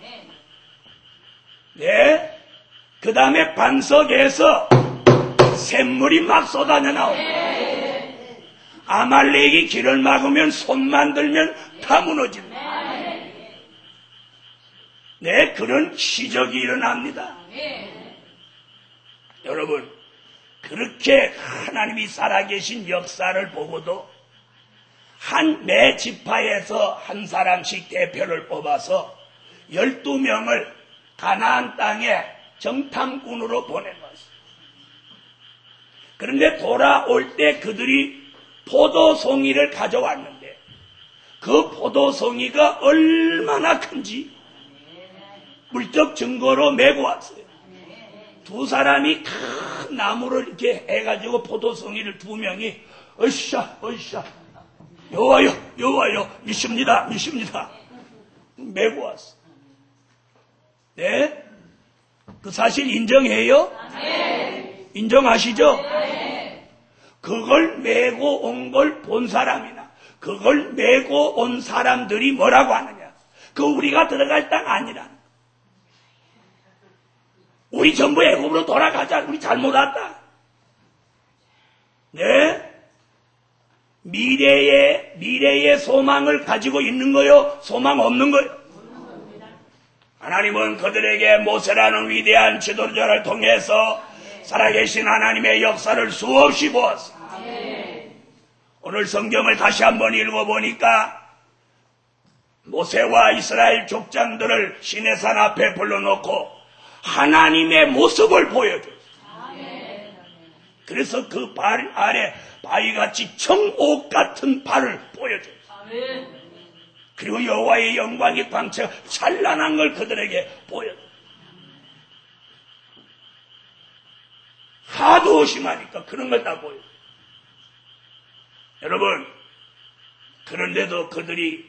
네. 그 다음에 반석에서 샘물이 막 쏟아져 나옵니다. 아말렉이 길을 막으면 손만 들면 다 무너집니다. 네, 그런 기적이 일어납니다. 여러분, 그렇게 하나님이 살아계신 역사를 보고도 매 지파에서 한 사람씩 대표를 뽑아서 12명을 가나안 땅에 정탐꾼으로 보낸 것입니다. 그런데 돌아올 때 그들이 포도송이를 가져왔는데 그 포도송이가 얼마나 큰지 물적 증거로 메고 왔어요. 두 사람이 큰 나무를 이렇게 해가지고 포도송이를 두 명이 으쌰 여와요 믿습니다 메고 왔어. 네? 그 사실 인정해요? 인정하시죠? 그걸 메고 온 걸 본 사람이나 그걸 메고 온 사람들이 뭐라고 하느냐? 그 우리가 들어갈 땅 아니라. 우리 전부 애굽으로 돌아가자. 우리 잘못 왔다. 네? 미래의 소망을 가지고 있는 거요? 소망 없는 거요? 하나님은 그들에게 모세라는 위대한 지도자를 통해서 살아계신 하나님의 역사를 수없이 보았습니다. 오늘 성경을 다시 한번 읽어보니까 모세와 이스라엘 족장들을 시내산 앞에 불러놓고 하나님의 모습을 보여줬어요. 그래서 그 발 아래 바위같이 청옥 같은 발을 보여줬어요. 그리고 여호와의 영광이 광채 찬란한 걸 그들에게 보여줬어요. 하도 의심하니까 그런 걸 다 보여줘요. 여러분, 그런데도 그들이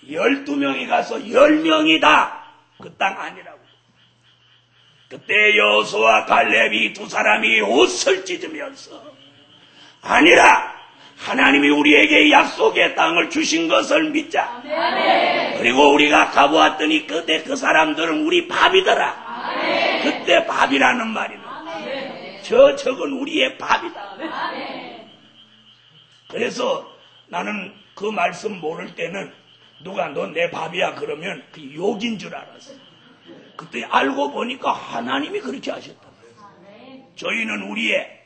12명이 가서 10명이 다 그 땅 아니라고. 그때 여호수아 갈렙이 두 사람이 옷을 찢으면서 아니라 하나님이 우리에게 약속의 땅을 주신 것을 믿자. 그리고 우리가 가보았더니 그때 그 사람들은 우리 밥이더라. 그때 밥이라는 말이는 저건 우리의 밥이다. 그래서 나는 그 말씀 모를 때는 누가 너 내 밥이야 그러면 그 욕인 줄 알았어. 그때 알고 보니까 하나님이 그렇게 하셨다. 저희는 우리의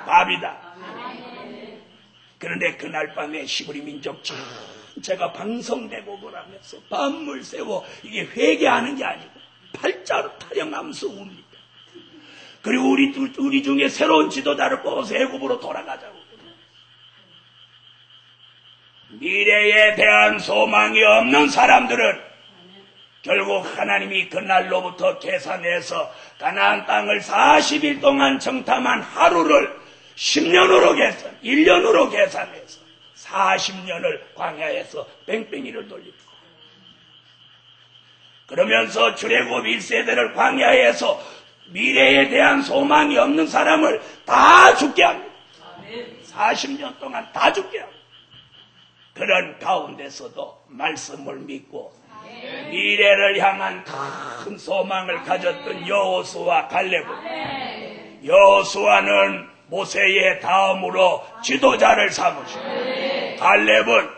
밥이다. 그런데 그날 밤에 시부리 민족 전체가 방성대곡을 하면서 밤을 새워 이게 회개하는 게 아니고 팔자로 타령하면서 웁니다. 그리고 우리 중에 새로운 지도자를 뽑아서 애굽으로 돌아가자고. 미래에 대한 소망이 없는 사람들은 결국 하나님이 그날로부터 계산해서 가나안 땅을 40일 동안 정탐한 하루를 10년으로 1년으로 계산해서 40년을 광야에서 뺑뺑이를 돌립니다. 그러면서 출애굽 1세대를 광야에서 미래에 대한 소망이 없는 사람을 다 죽게 합니다. 40년 동안 다 죽게 합니다. 그런 가운데서도 말씀을 믿고 미래를 향한 큰 소망을 가졌던 여호수아 갈렙은 여호수아는 모세의 다음으로 지도자를 삼으시고 갈렙은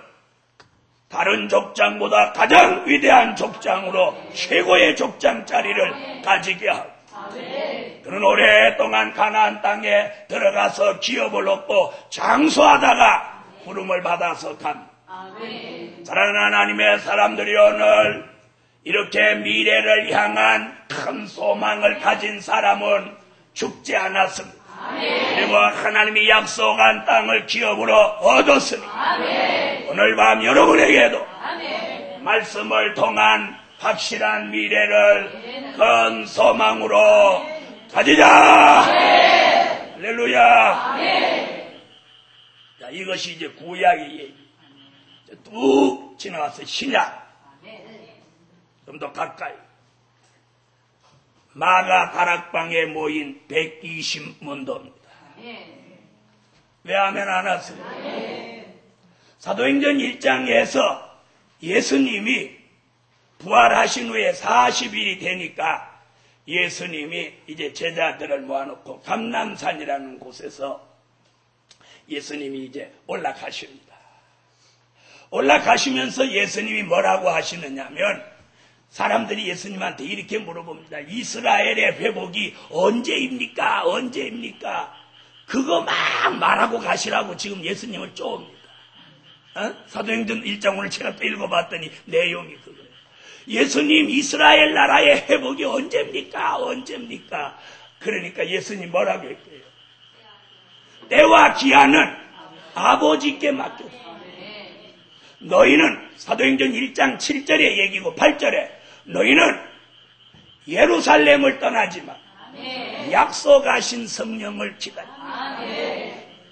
다른 족장보다 가장 위대한 족장으로 최고의 족장 자리를 가지게 하고 그는 오랫동안 가나안 땅에 들어가서 기업을 얻고 장수하다가 부름을 받아서 갑니다. 사랑하는 하나님의 사람들이 오늘 이렇게 미래를 향한 큰 소망을 가진 사람은 죽지 않았습니다. 그리고 하나님이 약속한 땅을 기업으로 얻었으니 오늘 밤 여러분에게도 말씀을 통한 확실한 미래를 큰 소망으로 가지자. 할렐루야. 자, 이것이 이제 구약의 얘기. 뚝 지나가서 신약. 좀 더 가까이. 마가 다락방에 모인 120문도입니다. 왜 하면 안 왔어요? 사도행전 1장에서 예수님이 부활하신 후에 40일이 되니까 예수님이 이제 제자들을 모아놓고 감람산이라는 곳에서 예수님이 이제 올라가십니다. 올라가시면서 예수님이 뭐라고 하시느냐면 사람들이 예수님한테 이렇게 물어봅니다. 이스라엘의 회복이 언제입니까? 언제입니까? 그거 막 말하고 가시라고 지금 예수님을 쪼옵니다. 사도행전 1장 오늘 제가 또 읽어봤더니 내용이 그거예요. 예수님 이스라엘 나라의 회복이 언제입니까? 언제입니까? 그러니까 예수님 뭐라고 했어요? 때와 기한은 아버지께 맡겼다. 너희는 사도행전 1장 7절의 얘기고 8절에 너희는 예루살렘을 떠나지만 약속하신 성령을 기다려.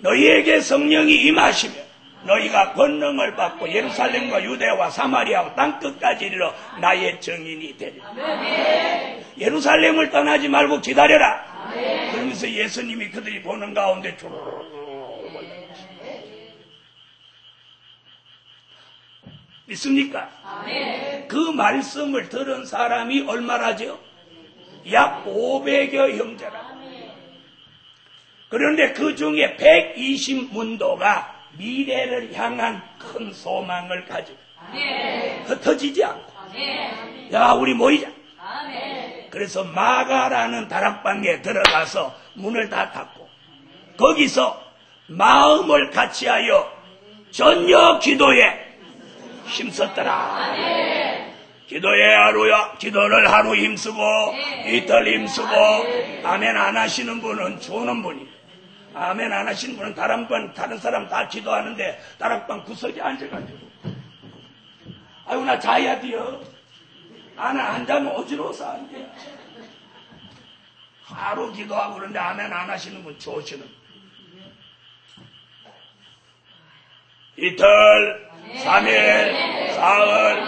너희에게 성령이 임하시면 너희가 권능을 받고 예루살렘과 유대와 사마리아와 땅끝까지 이르러 나의 증인이 되리라. 예루살렘을 떠나지 말고 기다려라. 그러면서 예수님이 그들이 보는 가운데 쭉 믿습니까? 그 말씀을 들은 사람이 얼마라죠? 약 500여 형제라. 그런데 그 중에 120문도가 미래를 향한 큰 소망을 가지고 흩어지지 않고 야 우리 모이자. 그래서 마가라는 다락방에 들어가서 문을 다 닫고 거기서 마음을 같이하여 전혀 기도에 힘썼더라. 기도를 하루 힘쓰고 이틀 힘쓰고 아멘 안 하시는 분은 주는 분이에요. 아멘 안 하시는 분은 다른 사람 다 기도하는데 다락방 구석에 앉아가지고 아이고 나 자야 돼요. 안 자면 어지러워서 안 돼요. 하루 기도하고 그런데 아멘 안 하시는 분 좋으시는 이틀 3일, 사흘,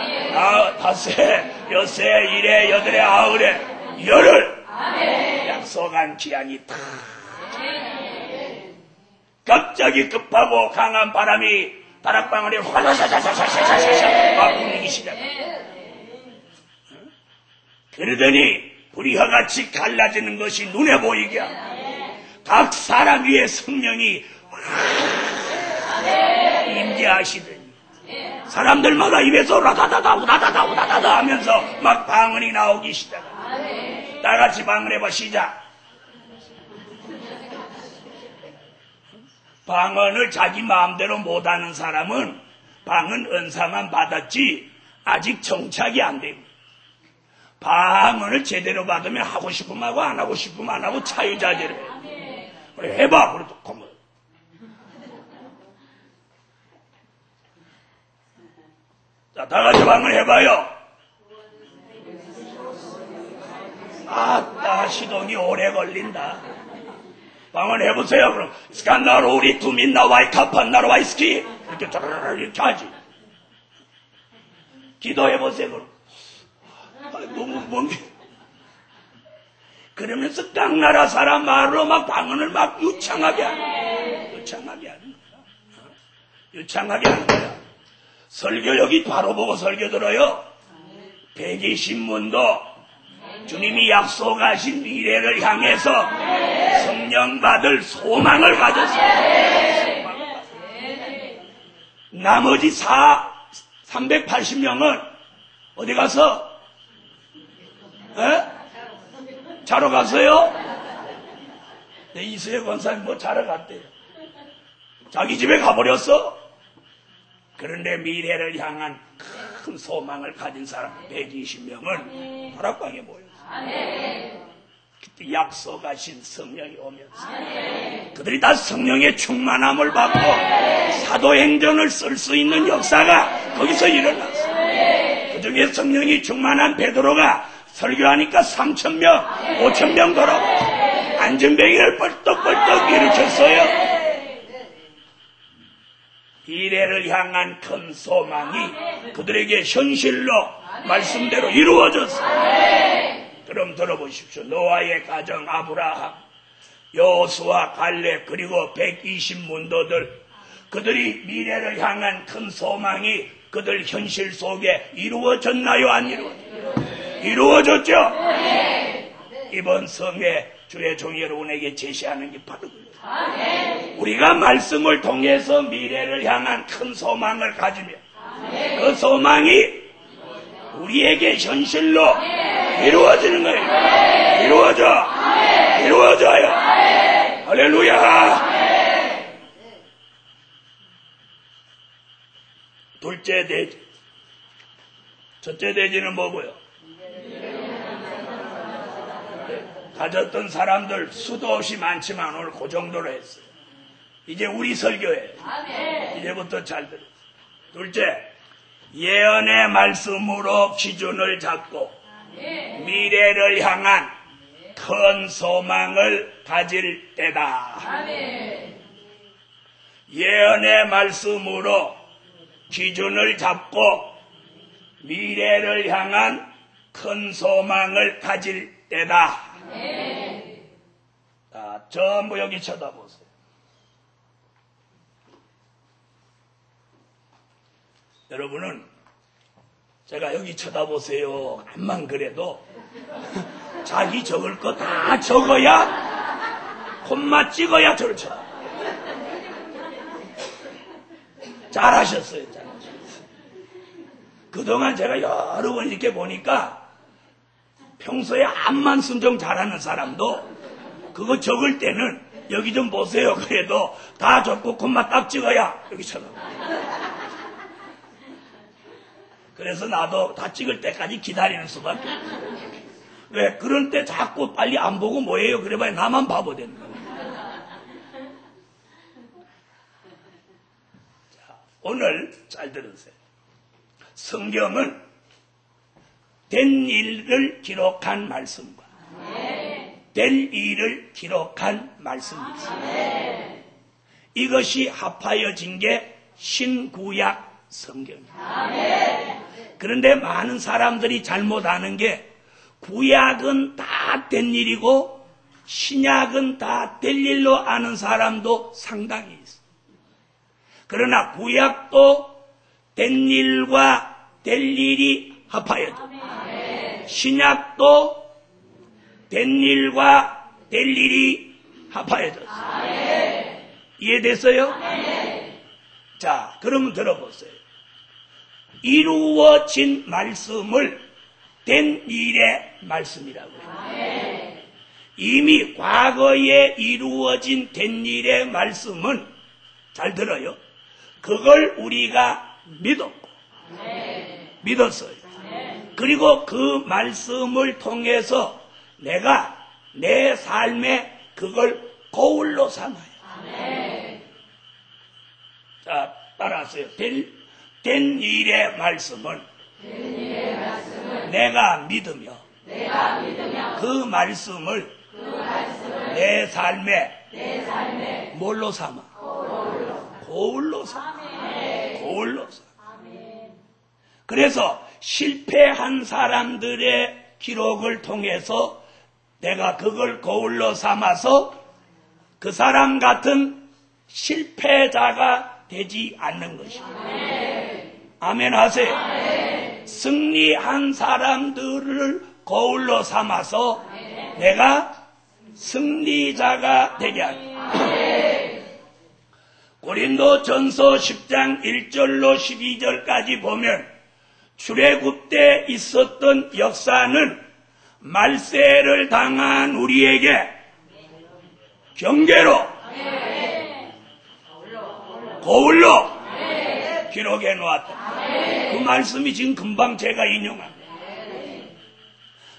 닷새, 엿새, 일회, 여덟에, 아흘에, 열흘 약속한 기한이 다 갑자기 급하고 강한 바람이 다락방울에 화사사사사사사사 막 불기 시작합니다. 그러더니 불이화같이 갈라지는 것이 눈에 보이게 하고 각 사람 위에 성령이 임재하시더니 사람들마다 입에서 라다다다 우다다다 우다다다 하면서 막 방언이 나오기 시작합니다. 다같이 방언해봐. 시작. 방언을 자기 마음대로 못하는 사람은 방언 은사만 받았지 아직 정착이 안 됩니다. 방언을 제대로 받으면 하고 싶으면 하고 안 하고 싶으면 안 하고 자유자재로 해요. 그래 해봐. 그래도 고마. 자, 다같이 방언 해봐요. 아따 시동이 오래 걸린다. 방언 해보세요. 그럼 스칸나로 우리 투민나와이 카판나로와이스키 이렇게 쩌르르 이렇게 하지. 기도해보세요. 그럼 너무 뭔게 그러면서 각 나라 사람 말로 막 방언을 막 유창하게 하는 거야. 유창하게 하는 거야. 유창하게 하는 거야. 설교 여기 바로 보고 설교 들어요. 120문도 주님이 약속하신 미래를 향해서 성령 받을 소망을 가졌어요. 나머지 380명은 어디 가서 자러 갔어요? 네, 이수혜 권사님 뭐 자러 갔대요. 자기 집에 가버렸어? 그런데 미래를 향한 큰 소망을 가진 사람 120명은 다락방에 모였어요. 그때 약속하신 성령이 오면서 그들이 다 성령의 충만함을 받고 사도행전을 쓸 수 있는 역사가 거기서 일어났어요. 그 중에 성령이 충만한 베드로가 설교하니까 3,000명, 5,000명 돌아오고 안전뱅이를 벌떡벌떡 일으켰어요. 미래를 향한 큰 소망이 그들에게 현실로 말씀대로 이루어졌어요. 그럼 들어보십시오. 노아의 가정 아브라함, 여호수아, 갈렙 그리고 120문도들 그들이 미래를 향한 큰 소망이 그들 현실 속에 이루어졌나요? 안 이루어졌나요? 이루어졌죠? 이번 성회 주의 종이 여러분에게 제시하는 게 바로 그거예요. 우리가 말씀을 통해서 미래를 향한 큰 소망을 가지면 그 소망이 우리에게 현실로 이루어지는 거예요. 이루어져요. 할렐루야. 둘째 대지. 첫째 대지는 뭐고요? 가졌던 사람들 수도 없이 많지만 오늘 그 정도로 했어요. 이제 우리 설교에 이제부터 잘 들어요. 둘째, 예언의 말씀으로 기준을 잡고 미래를 향한 큰 소망을 가질 때다. 예언의 말씀으로 기준을 잡고 미래를 향한 큰 소망을 가질 때다. 자, 전부 여기 쳐다보세요. 여러분은 제가 여기 쳐다보세요 암만 그래도 자기 적을 거 다 적어야 콤마 찍어야 저를 쳐다봐요. 잘하셨어요. 그동안 제가 여러 번 이렇게 보니까 평소에 암만 순종 잘하는 사람도 그거 적을 때는 여기 좀 보세요 그래도 다 적고 콤마 딱 찍어야 여기 쳐다봐요. 그래서 나도 다 찍을 때까지 기다리는 수밖에 없어요. 왜? 그럴 때 자꾸 빨리 안 보고 뭐예요? 그래봐야 나만 바보 되는 거예요. 자, 오늘 잘 들으세요. 성경은 된 일을 기록한 말씀과 될 일을 기록한 말씀입니다. 이것이 합하여진 게 신구약 성경입니다. 그런데 많은 사람들이 잘못 아는 게 구약은 다 된 일이고 신약은 다 될 일로 아는 사람도 상당히 있어. 그러나 구약도 된 일과 될 일이 합하여져. 신약도 된 일과 될 일이 합하여졌어. 이해됐어요? 자, 그러면 들어보세요. 이루어진 말씀을 된 일의 말씀이라고 해요. 이미 과거에 이루어진 된 일의 말씀은, 잘 들어요, 그걸 우리가 믿었고 믿었어요. 그리고 그 말씀을 통해서 내가 내 삶에 그걸 거울로 삼아요. 자, 따라하세요. 된 일의 말씀은 내가 믿으며 그 말씀을 내 삶에 뭘로 삼아? 거울로 삼아. 거울로 삼아. 그래서 실패한 사람들의 기록을 통해서 내가 그걸 거울로 삼아서 그 사람 같은 실패자가 되지 않는 것입니다. 아멘 하세요. 승리한 사람들을 거울로 삼아서 내가 승리자가 되게 합니다. 고린도전서 10장 1절로 12절까지 보면 출애굽 때 있었던 역사는 말세를 당한 우리에게 경계로 거울로 기록해 놓았다. 그 말씀이 지금 금방 제가 인용합니다.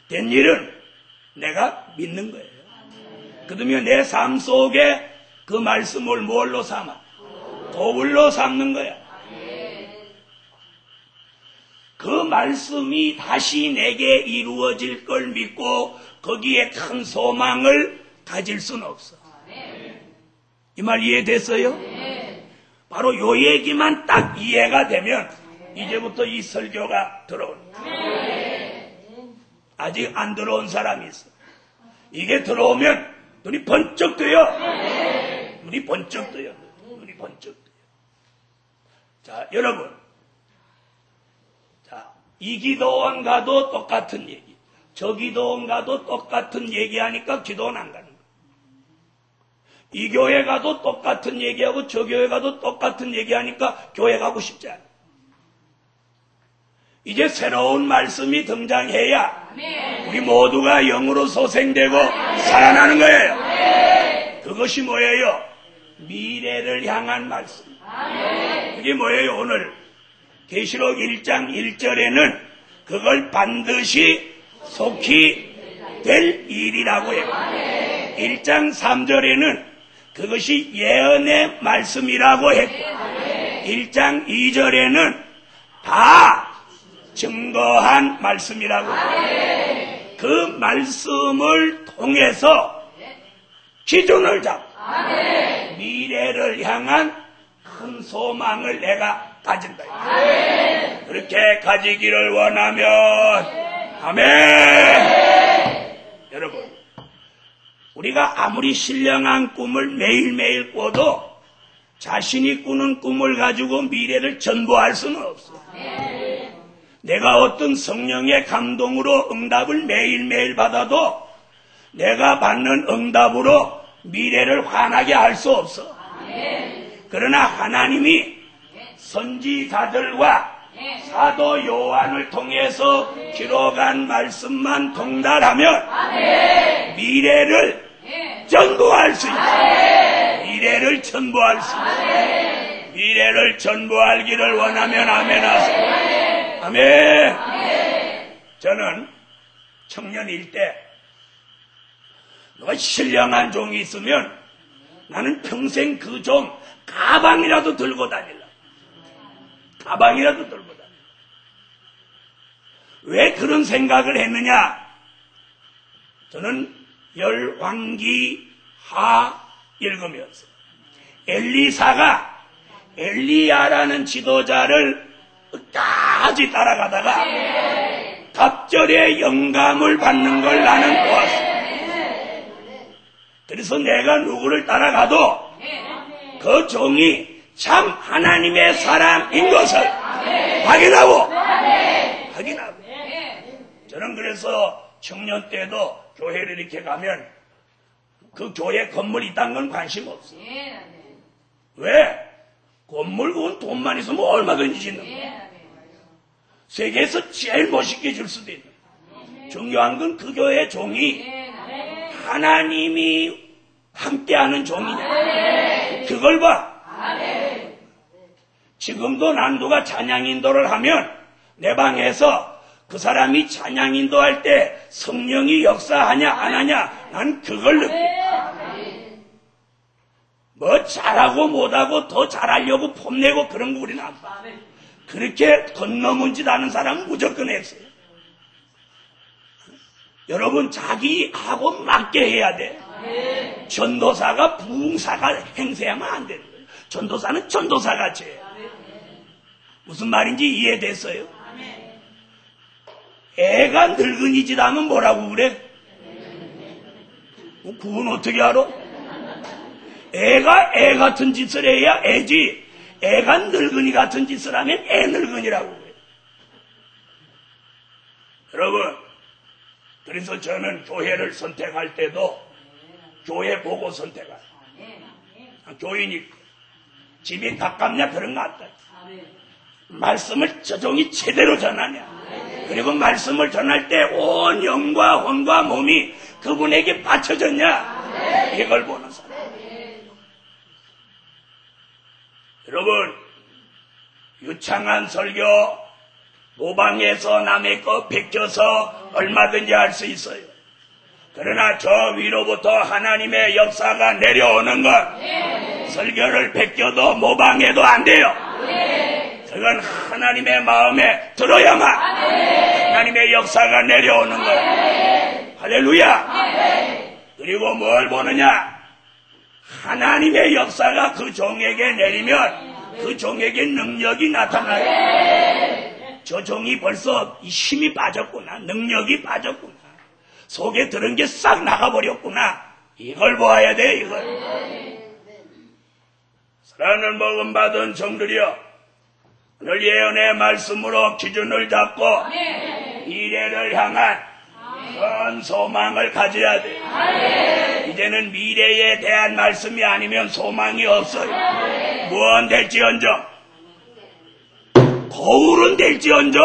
된 일은 내가 믿는 거예요. 그러면 내 삶 속에 그 말씀을 뭘로 삼아? 거울로 삼는 거야. 그 말씀이 다시 내게 이루어질 걸 믿고 거기에 큰 소망을 가질 수는 없어. 이 말 이해됐어요? 바로 요 얘기만 딱 이해가 되면 이제부터 이 설교가 들어옵니다. 아직 안 들어온 사람이 있어. 이게 들어오면 눈이 번쩍 뜨여. 눈이 번쩍 뜨여. 눈이 번쩍 뜨여. 자, 여러분. 자, 이 기도원과도 똑같은 얘기. 저 기도원과도 똑같은 얘기하니까 기도는 안 가는 거야. 이 교회 가도 똑같은 얘기하고 저 교회 가도 똑같은 얘기하니까 교회 가고 싶지 않아. 이제 새로운 말씀이 등장해야 우리 모두가 영으로 소생되고 살아나는 거예요. 그것이 뭐예요? 미래를 향한 말씀. 그게 뭐예요? 오늘 계시록 1장 1절에는 그걸 반드시 속히 될 일이라고 해요. 1장 3절에는 그것이 예언의 말씀이라고 했고 1장 2절에는 다 증거한 말씀이라고 해요. 그 말씀을 통해서 기준을 잡고 미래를 향한 큰 소망을 내가 가진다. 그렇게 가지기를 원하면 아멘. 여러분, 우리가 아무리 신령한 꿈을 매일매일 꿔도 자신이 꾸는 꿈을 가지고 미래를 전부할 수는 없어. 내가 어떤 성령의 감동으로 응답을 매일매일 받아도 내가 받는 응답으로 미래를 환하게 할 수 없어. 그러나 하나님이 선지자들과 사도 요한을 통해서 기록한 말씀만 통달하면 미래를 전부할 수 있어. 미래를 전부할 수 있어. 미래를 전부하기를 원하면 아멘 하세요. 아멘. 저는 청년일 때 누가 신령한 종이 있으면 나는 평생 그 종 가방이라도 들고 다닐라. 가방이라도 들고 다닐라. 왜 그런 생각을 했느냐? 저는 열왕기하 읽으면서 엘리사가 엘리야라는 지도자를 끝까지 따라가다가 갑절의 영감을 받는 걸 나는 보았어. 그래서 내가 누구를 따라가도 그 종이 참 하나님의 사람인 것을 확인하고. 저는 그래서 청년 때도 교회를 이렇게 가면 그 교회 건물이 있다는 건 관심 없어. 왜? 건물 그건 돈만 있으면 얼마든지 짓는 거야. 세계에서 제일 멋있게 줄 수도 있는 거야. 중요한 건 그 교회의 종이 하나님이 함께하는 종이냐. 그걸 봐. 지금도 난 누가 찬양 인도를 하면 내 방에서 그 사람이 찬양 인도할 때 성령이 역사하냐 안 하냐 난 그걸 느껴. 뭐 잘하고 못하고 더 잘하려고 폼내고 그런 거 우리는 안 봐. 그렇게 건너문 짓 하는 사람은 무조건 했어요. 여러분 자기하고 맞게 해야 돼. 전도사가 부흥사가 행세하면 안 되는 거예요. 전도사는 전도사같이 해요. 무슨 말인지 이해됐어요? 애가 늙은이 짓 하면 뭐라고 그래? 그건 어떻게 알아? 애가 애 같은 짓을 해야 애지. 애가 늙은이 같은 짓을 하면 애 늙은이라고 그래. 여러분, 그래서 저는 교회를 선택할 때도 교회 보고 선택해요. 교인이 집이 가깝냐 그런 거 같다. 말씀을 저 종이 제대로 전하냐. 그리고 말씀을 전할 때 온 영과 혼과 몸이 그분에게 바쳐졌냐. 이걸 보는 사람. 여러분, 유창한 설교 모방해서 남의 거 베껴서 얼마든지 할 수 있어요. 그러나 저 위로부터 하나님의 역사가 내려오는 건 설교를 베껴도 모방해도 안 돼요. 그건 하나님의 마음에 들어야만 하나님의 역사가 내려오는 거예요. 할렐루야. 그리고 뭘 보느냐. 하나님의 역사가 그 종에게 내리면 그 종에게 능력이 나타나요. 저 종이 벌써 힘이 빠졌구나. 능력이 빠졌구나. 속에 들은 게 싹 나가버렸구나. 이걸 보아야 돼. 이걸. 사랑을 먹음받은 종들이여, 오늘 예언의 말씀으로 기준을 잡고 미래를 향한 큰 소망을 가져야 돼. 이제는 미래에 대한 말씀이 아니면 소망이 없어요. 무언 될지언정, 거울은 될지언정,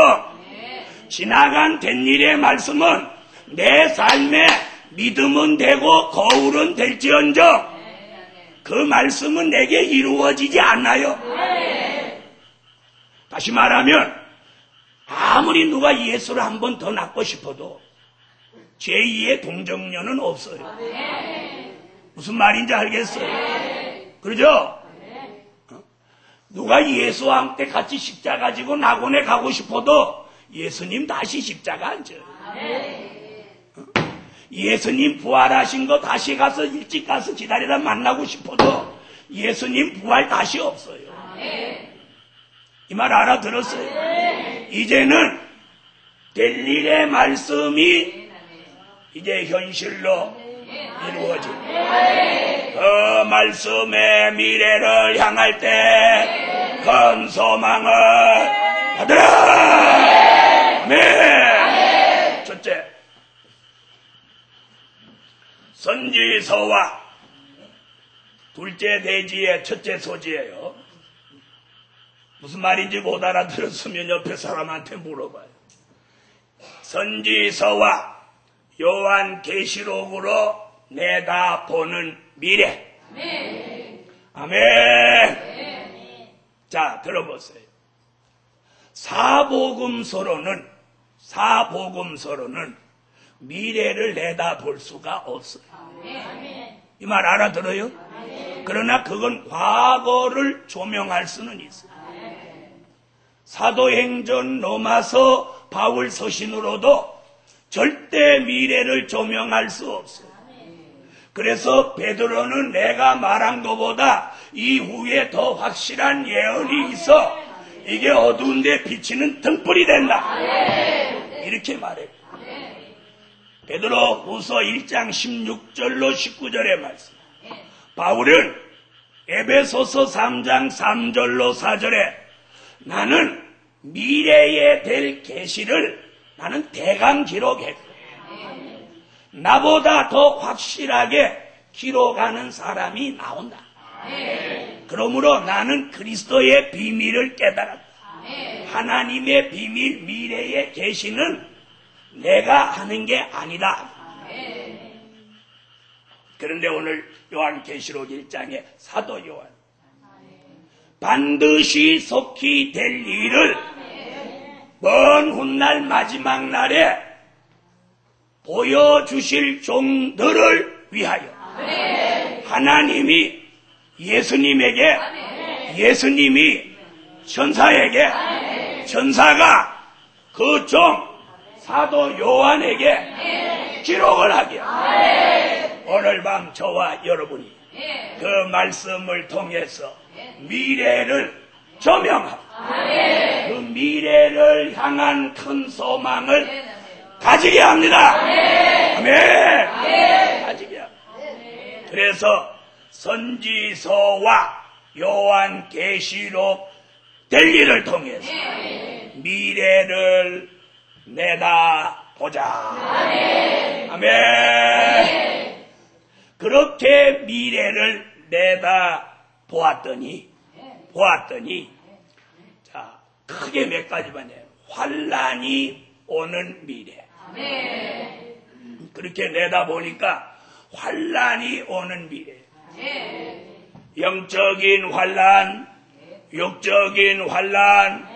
지나간 된 일의 말씀은 내 삶에 믿음은 되고 거울은 될지언정 그 말씀은 내게 이루어지지 않나요? 다시 말하면 아무리 누가 예수를 한 번 더 낳고 싶어도 제2의 동정녀는 없어요. 무슨 말인지 알겠어요? 그러죠? 누가 예수와 함께 같이 십자가 지고 낙원에 가고 싶어도 예수님 다시 십자가 앉아요. 예수님 부활하신 거 다시 가서 일찍 가서 기다리다 만나고 싶어도 예수님 부활 다시 없어요. 이 말 알아들었어요? 이제는 될 일의 말씀이 이제 현실로 이루어지고 그 말씀의 미래를 향할 때 큰 소망을 받으라. 아멘. 첫째, 선지서와 둘째 대지의 첫째 소지예요. 무슨 말인지 못 알아들었으면 옆에 사람한테 물어봐요. 선지서와 요한 계시록으로 내다보는 미래. 아멘. 자, 들어보세요. 사복음서로는 미래를 내다볼 수가 없어요. 이 말 알아들어요? 그러나 그건 과거를 조명할 수는 있어요. 사도행전, 로마서, 바울 서신으로도 절대 미래를 조명할 수 없어요. 그래서 베드로는 내가 말한 것보다 이후에 더 확실한 예언이 있어 이게 어두운데 비치는 등불이 된다. 이렇게 말해요. 베드로후서 1장 16절로 19절의 말씀. 바울은 에베소서 3장 3절로 4절에 나는 미래에 될 계시를 나는 대강 기록했고 나보다 더 확실하게 기록하는 사람이 나온다. 그러므로 나는 그리스도의 비밀을 깨달았다. 하나님의 비밀, 미래의 계시는 내가 하는 게 아니다. 그런데 오늘 요한계시록 1장에 사도 요한 반드시 속히 될 일을 먼 훗날 마지막 날에 보여주실 종들을 위하여 하나님이 예수님이 천사에게 천사가 그 종 사도 요한에게 기록을 하게 오늘 밤 저와 여러분이 그 말씀을 통해서 미래를 조명하고 그 미래를 향한 큰 소망을 가지게 합니다. 아멘. 가지게 합니다. 그래서 선지서와 요한계시록 될 일을 통해서 미래를 내다보자. 아멘. 그렇게 미래를 내다보았더니 자 크게 몇 가지만 해요. 환난이 오는 미래. 그렇게 내다보니까 환난이 오는 미래. 영적인 환난, 육적인 환난,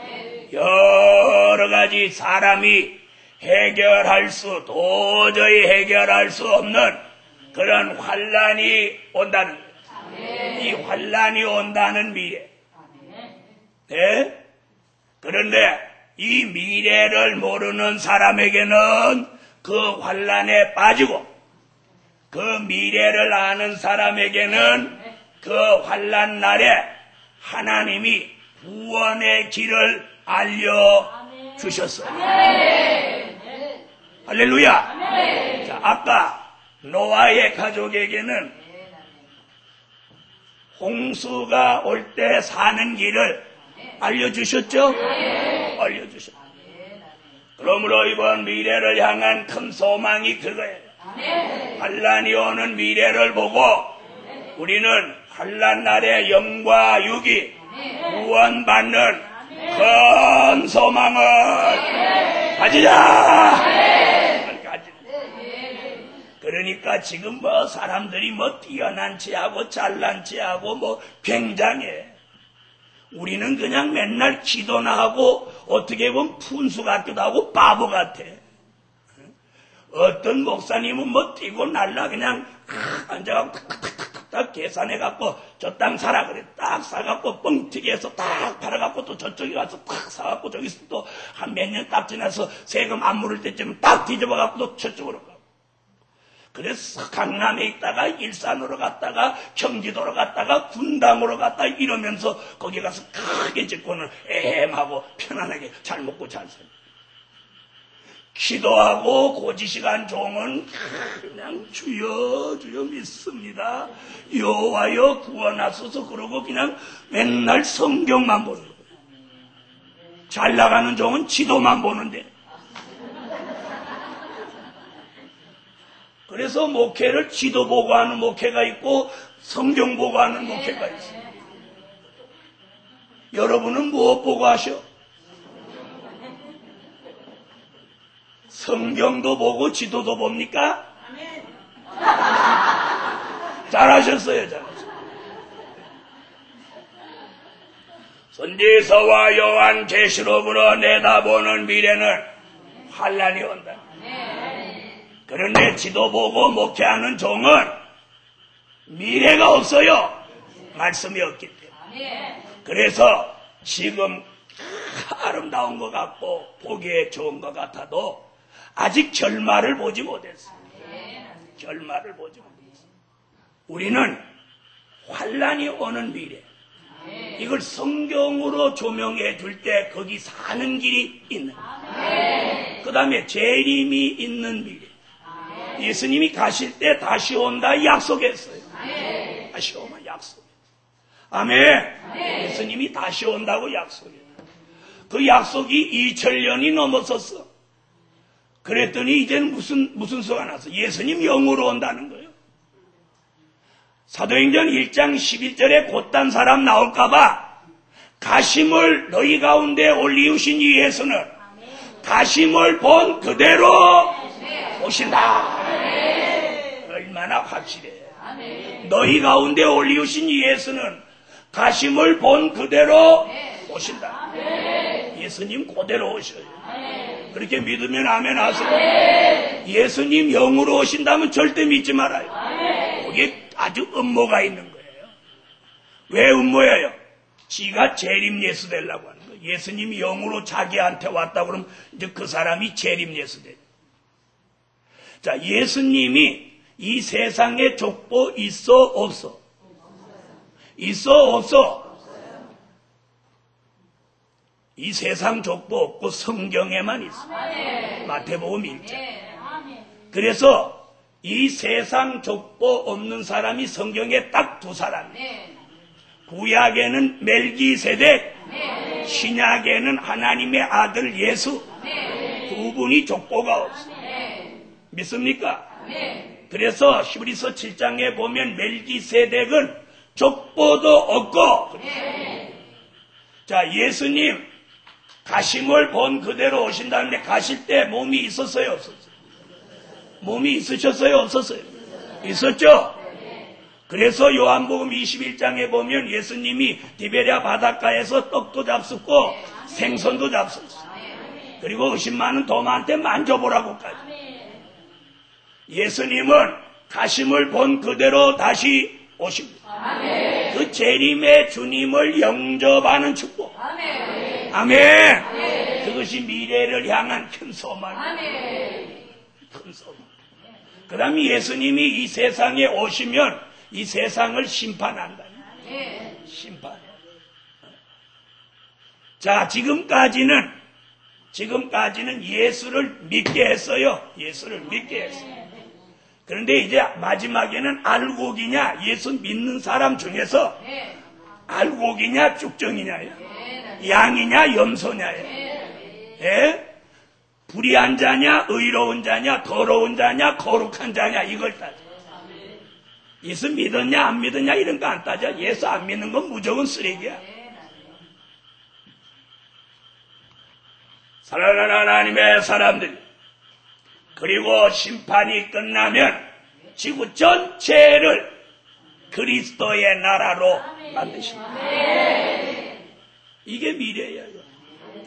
여러 가지 사람이 도저히 해결할 수 없는 그런 환난이 온다는 거예요. 이 환난이 온다는 미래. 네? 그런데 이 미래를 모르는 사람에게는 그 환난에 빠지고 그 미래를 아는 사람에게는 그 환난 날에 하나님이 구원의 길을 알려주셨어요. 할렐루야. 자, 아까 노아의 가족에게는 홍수가 올 때 사는 길을 알려주셨죠? 알려주셨죠. 그러므로 이번 미래를 향한 큰 소망이 그거예요. 환난이 오는 미래를 보고 우리는 환난 날의 영과 육이 구원받는 큰 소망을 가지자. 그러니까 지금 사람들이 뛰어난 체하고 잘난 체하고 굉장해. 우리는 그냥 맨날 기도나 하고 어떻게 보면 푼수 같기도 하고 바보 같아. 어떤 목사님은 뛰고 날라 그냥 앉아갖고 탁탁탁탁 계산해갖고 저 땅 사라 그래. 딱 사갖고 뻥튀기해서 딱 팔아갖고 또 저쪽에 가서 딱 사갖고 저기서 또 한 몇 년 딱 지나서 세금 안 물을 때쯤 딱 뒤집어갖고 또 저쪽으로 가. 그래서 강남에 있다가 일산으로 갔다가 경기도로 갔다가 분당으로 갔다 이러면서 거기 가서 크게 짓고는 애매하고 편안하게 잘 먹고 잘 살고. 기도하고 고지식한 종은 그냥 주여 주여 믿습니다. 여호와여 구원하소서 그러고 그냥 맨날 성경만 보는 거예요. 잘 나가는 종은 지도만 보는데. 그래서 목회를 지도 보고 하는 목회가 있고 성경 보고 하는 목회가 있어요. 여러분은 무엇 보고 하셔? 성경도 보고 지도도 봅니까? 잘하셨어요. 선지서와 요한계시록으로 내다보는 미래는 환난이 온다. 그런데 지도 보고 목회하는 종은 미래가 없어요. 말씀이 없기 때문에. 그래서 지금 아름다운 것 같고 보기에 좋은 것 같아도 아직 결말을 보지 못했어요. 결말을 보지 못했어요. 우리는 환난이 오는 미래, 이걸 성경으로 조명해 줄 때 거기 사는 길이 있는, 그 다음에 재림이 있는 미래, 예수님이 가실 때 다시 온다 약속했어요. 다시 오면 약속해요. 아멘. 예수님이 다시 온다고 약속해요. 그 약속이 2000년이 넘었었어. 그랬더니 이제는 무슨 수가 났어? 예수님 영으로 온다는 거예요. 사도행전 1장 11절에 곧단 사람 나올까봐 가심을 너희 가운데 올리우신 이 예수는 가심을 본 그대로 오신다. 얼마나 확실해. 너희 가운데 올리우신 이 예수는 가심을 본 그대로 오신다. 예수님 그대로 오셔요. 그렇게 믿으면 아멘 하세요. 예수님 영으로 오신다면 절대 믿지 말아요. 거기에 아주 음모가 있는 거예요. 왜 음모예요? 지가 재림 예수 되려고 하는 거예요. 예수님이 영으로 자기한테 왔다 그러면 이제 그 사람이 재림 예수 돼요. 자, 예수님이 이 세상에 족보 있어 없어? 있어 없어? 이 세상 족보 없고 성경에만 있어. 마태복음 1장. 그래서 이 세상 족보 없는 사람이 성경에 딱 두 사람이에요. 구약에는 멜기세덱, 신약에는 하나님의 아들 예수. 두 분이 족보가 없어. 믿습니까? 그래서 히브리서 7장에 보면 멜기세덱은 족보도 없고, 자, 예수님 가심을 본 그대로 오신다는데 가실 때 몸이 있었어요, 없었어요? 몸이 있으셨어요, 없었어요? 있었죠? 그래서 요한복음 21장에 보면 예수님이 디베랴 바닷가에서 떡도 잡숫고 생선도 잡숫었어요. 그리고 의심 많은 도마한테 만져보라고까지. 예수님은 가심을 본 그대로 다시 오십니다. 그 재림의 주님을 영접하는 축복. 아멘. 그것이 미래를 향한 큰 소망. 큰 소망. 그 다음에 예수님이 이 세상에 오시면 이 세상을 심판한다. 심판. 자, 지금까지는 예수를 믿게 했어요. 예수를 믿게 했어요. 그런데 이제 마지막에는 알곡이냐, 예수 믿는 사람 중에서 알곡이냐, 쭉정이냐예요. 양이냐, 염소냐예요. 예? 불의한 자냐, 의로운 자냐, 더러운 자냐, 거룩한 자냐, 이걸 따져. 예수 믿었냐, 안 믿었냐, 이런 거 안 따져. 예수 안 믿는 건 무조건 쓰레기야. 사랑하는 하나님의 사람들, 그리고 심판이 끝나면 지구 전체를 그리스도의 나라로 만드십니다. 이게 미래예요.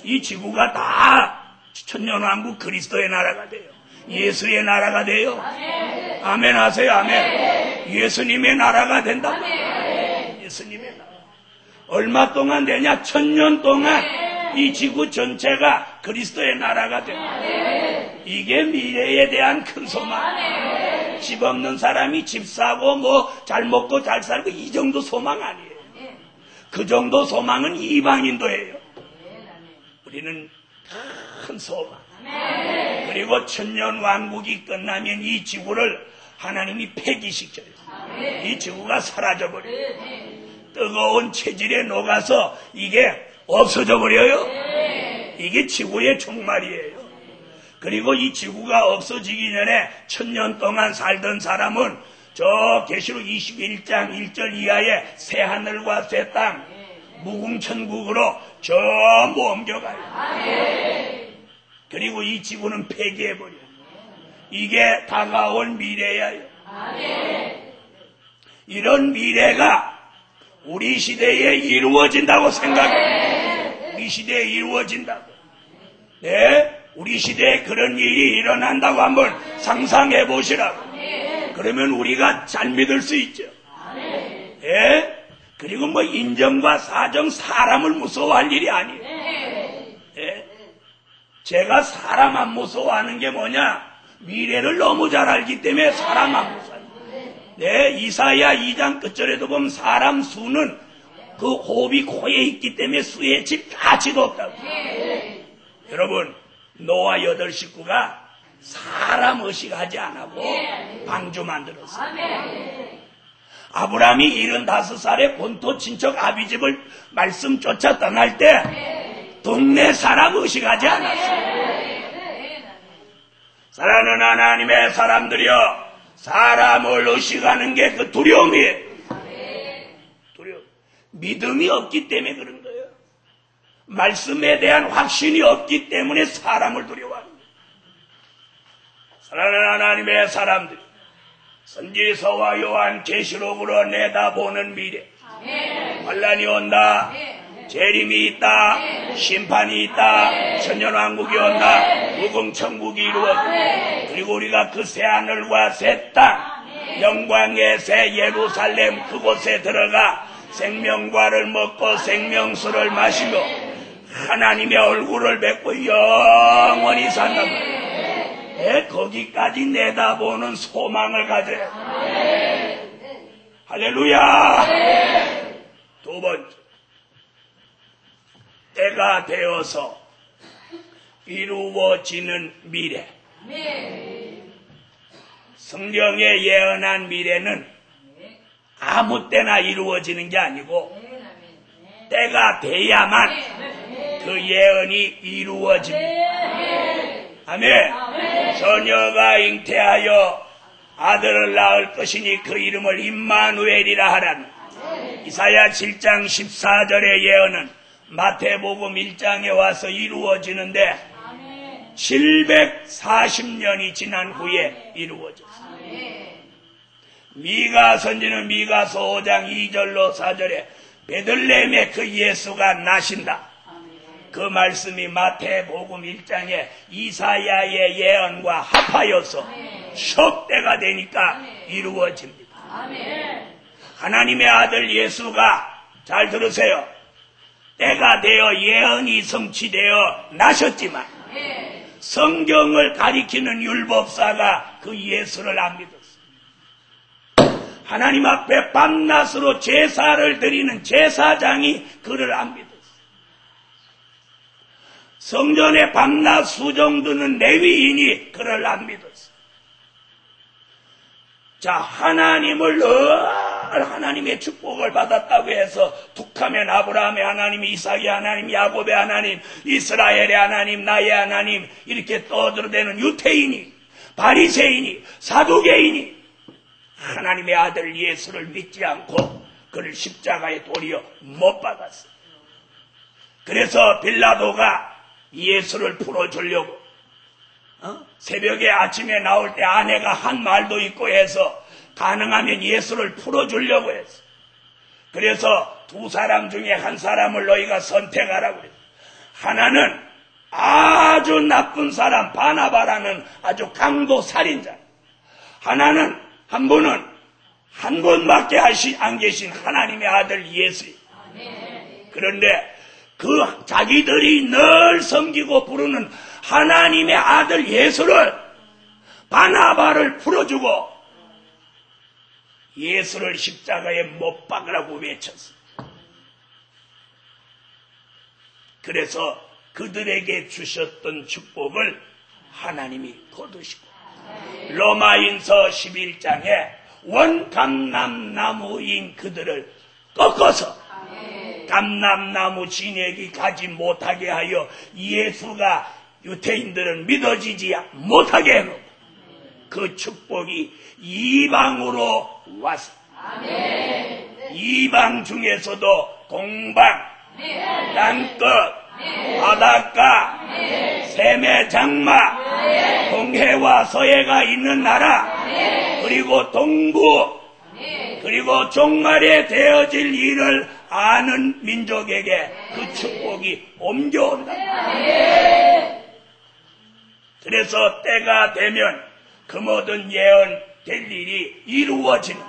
이 지구가 다 천년왕국 그리스도의 나라가 돼요. 예수의 나라가 돼요. 아멘 하세요. 아멘. 예수님의 나라가 된다고. 예수님의 나라. 얼마 동안 되냐? 1000년 동안 이 지구 전체가 그리스도의 나라가 됩니다. 이게 미래에 대한 큰 소망. 집 없는 사람이 집 사고 뭐 잘 먹고 잘 살고 이 정도 소망 아니에요. 그 정도 소망은 이방인도예요. 우리는 큰 소망. 그리고 천년 왕국이 끝나면 이 지구를 하나님이 폐기시켜요. 이 지구가 사라져버려요. 뜨거운 체질에 녹아서 이게 없어져 버려요. 이게 지구의 종말이에요. 그리고 이 지구가 없어지기 전에 1000년 동안 살던 사람은 저 계시록 21장 1절 이하의 새 하늘과 새 땅 무궁천국으로 전부 옮겨가요. 그리고 이 지구는 폐기해버려요. 이게 다가올 미래예요. 이런 미래가 우리 시대에 이루어진다고 생각해요. 우리 시대에 이루어진다고. 네? 우리 시대에 그런 일이 일어난다고 한번 상상해 보시라고. 그러면 우리가 잘 믿을 수 있죠. 예? 그리고 뭐 인정과 사정, 사람을 무서워할 일이 아니에요. 예? 제가 사람 안 무서워하는 게 뭐냐? 미래를 너무 잘 알기 때문에 사람 안 무서워해요. 네, 이사야 2장 끝절에도 보면 사람 수는 그 호흡이 코에 있기 때문에 수의 집 가치도 없다고. 여러분, 노아 8 식구가 사람 의식하지 않고 방주 만들었어. 아브라함이 75살에 본토 친척 아비집을 말씀 쫓아 떠날 때 동네 사람 의식하지 않았어. 사랑하는 하나님의 사람들이여, 사람을 의식하는 게 그 두려움이에요. 두려움. 믿음이 없기 때문에 그런 거예요. 말씀에 대한 확신이 없기 때문에 사람을 두려워하는 거예요. 사랑하는 하나님의 사람들, 선지서와 요한 계시록으로 내다보는 미래, 환란이 온다, 재림이 있다, 심판이 있다, 천년왕국이 온다, 무궁천국이 이루어진다. 그리고 우리가 그 새하늘과 새 땅, 영광의 새 예루살렘 그곳에 들어가 생명과를 먹고 생명수를 마시고 하나님의 얼굴을 뵙고 영원히 산단 말이에요. 거기까지 내다보는 소망을 가져야 해요. 할렐루야. 두 번째, 때가 되어서 이루어지는 미래. 성경에 예언한 미래는 아무 때나 이루어지는 게 아니고 때가 돼야만 그 예언이 이루어집니다. 아멘. 처녀가 잉태하여 아들을 낳을 것이니 그 이름을 임마누엘이라 하라는 이사야 7장 14절의 예언은 마태복음 1장에 와서 이루어지는데 740년이 지난 후에 이루어졌습니다. 미가 선지는 미가서 5장 2절로 4절에 베들레헴에 그 예수가 나신다. 그 말씀이 마태복음 1장에 이사야의 예언과 합하여서 섭대가 되니까 이루어집니다. 하나님의 아들 예수가, 잘 들으세요, 때가 되어 예언이 성취되어 나셨지만 성경을 가리키는 율법사가 그 예수를 안 믿었어요. 하나님 앞에 밤낮으로 제사를 드리는 제사장이 그를 안 믿었어요. 성전에 밤낮 수종 드는 레위인이 그를 안 믿었어요. 자, 하나님을 늘 하나님의 축복을 받았다고 해서 툭하면 아브라함의 하나님, 이삭의 하나님, 야곱의 하나님, 이스라엘의 하나님, 나의 하나님 이렇게 떠들어대는 유태인이, 바리새인이, 사두개인이 하나님의 아들 예수를 믿지 않고 그를 십자가에 도리어 못 박았어요. 그래서 빌라도가 예수를 풀어주려고 새벽에 아침에 나올 때 아내가 한 말도 있고 해서 가능하면 예수를 풀어주려고 했어. 그래서 두 사람 중에 한 사람을 너희가 선택하라고 그랬어. 하나는 아주 나쁜 사람 바나바라는 아주 강도 살인자, 하나는 한 분은 한 분밖에 안 계신 하나님의 아들 예수예요. 그런데 그 자기들이 늘 섬기고 부르는 하나님의 아들 예수를, 바나바를 풀어주고 예수를 십자가에 못 박으라고 외쳤어요. 그래서 그들에게 주셨던 축복을 하나님이 거두시고 로마인서 11장에 원감람나무인 그들을 꺾어서 감람나무 진액이 가지 못하게 하여 예수가 유태인들은 믿어지지 못하게 해놓고 그 축복이 이방으로 왔어. 이방 중에서도 동방, 땅끝, 바닷가, 셈의 장막, 동해와 서해가 있는 나라, 그리고 동부, 그리고 종말에 되어질 일을 아는 민족에게 그 축복이 옮겨온다. 그래서 때가 되면 그 모든 예언될 일이 이루어지는,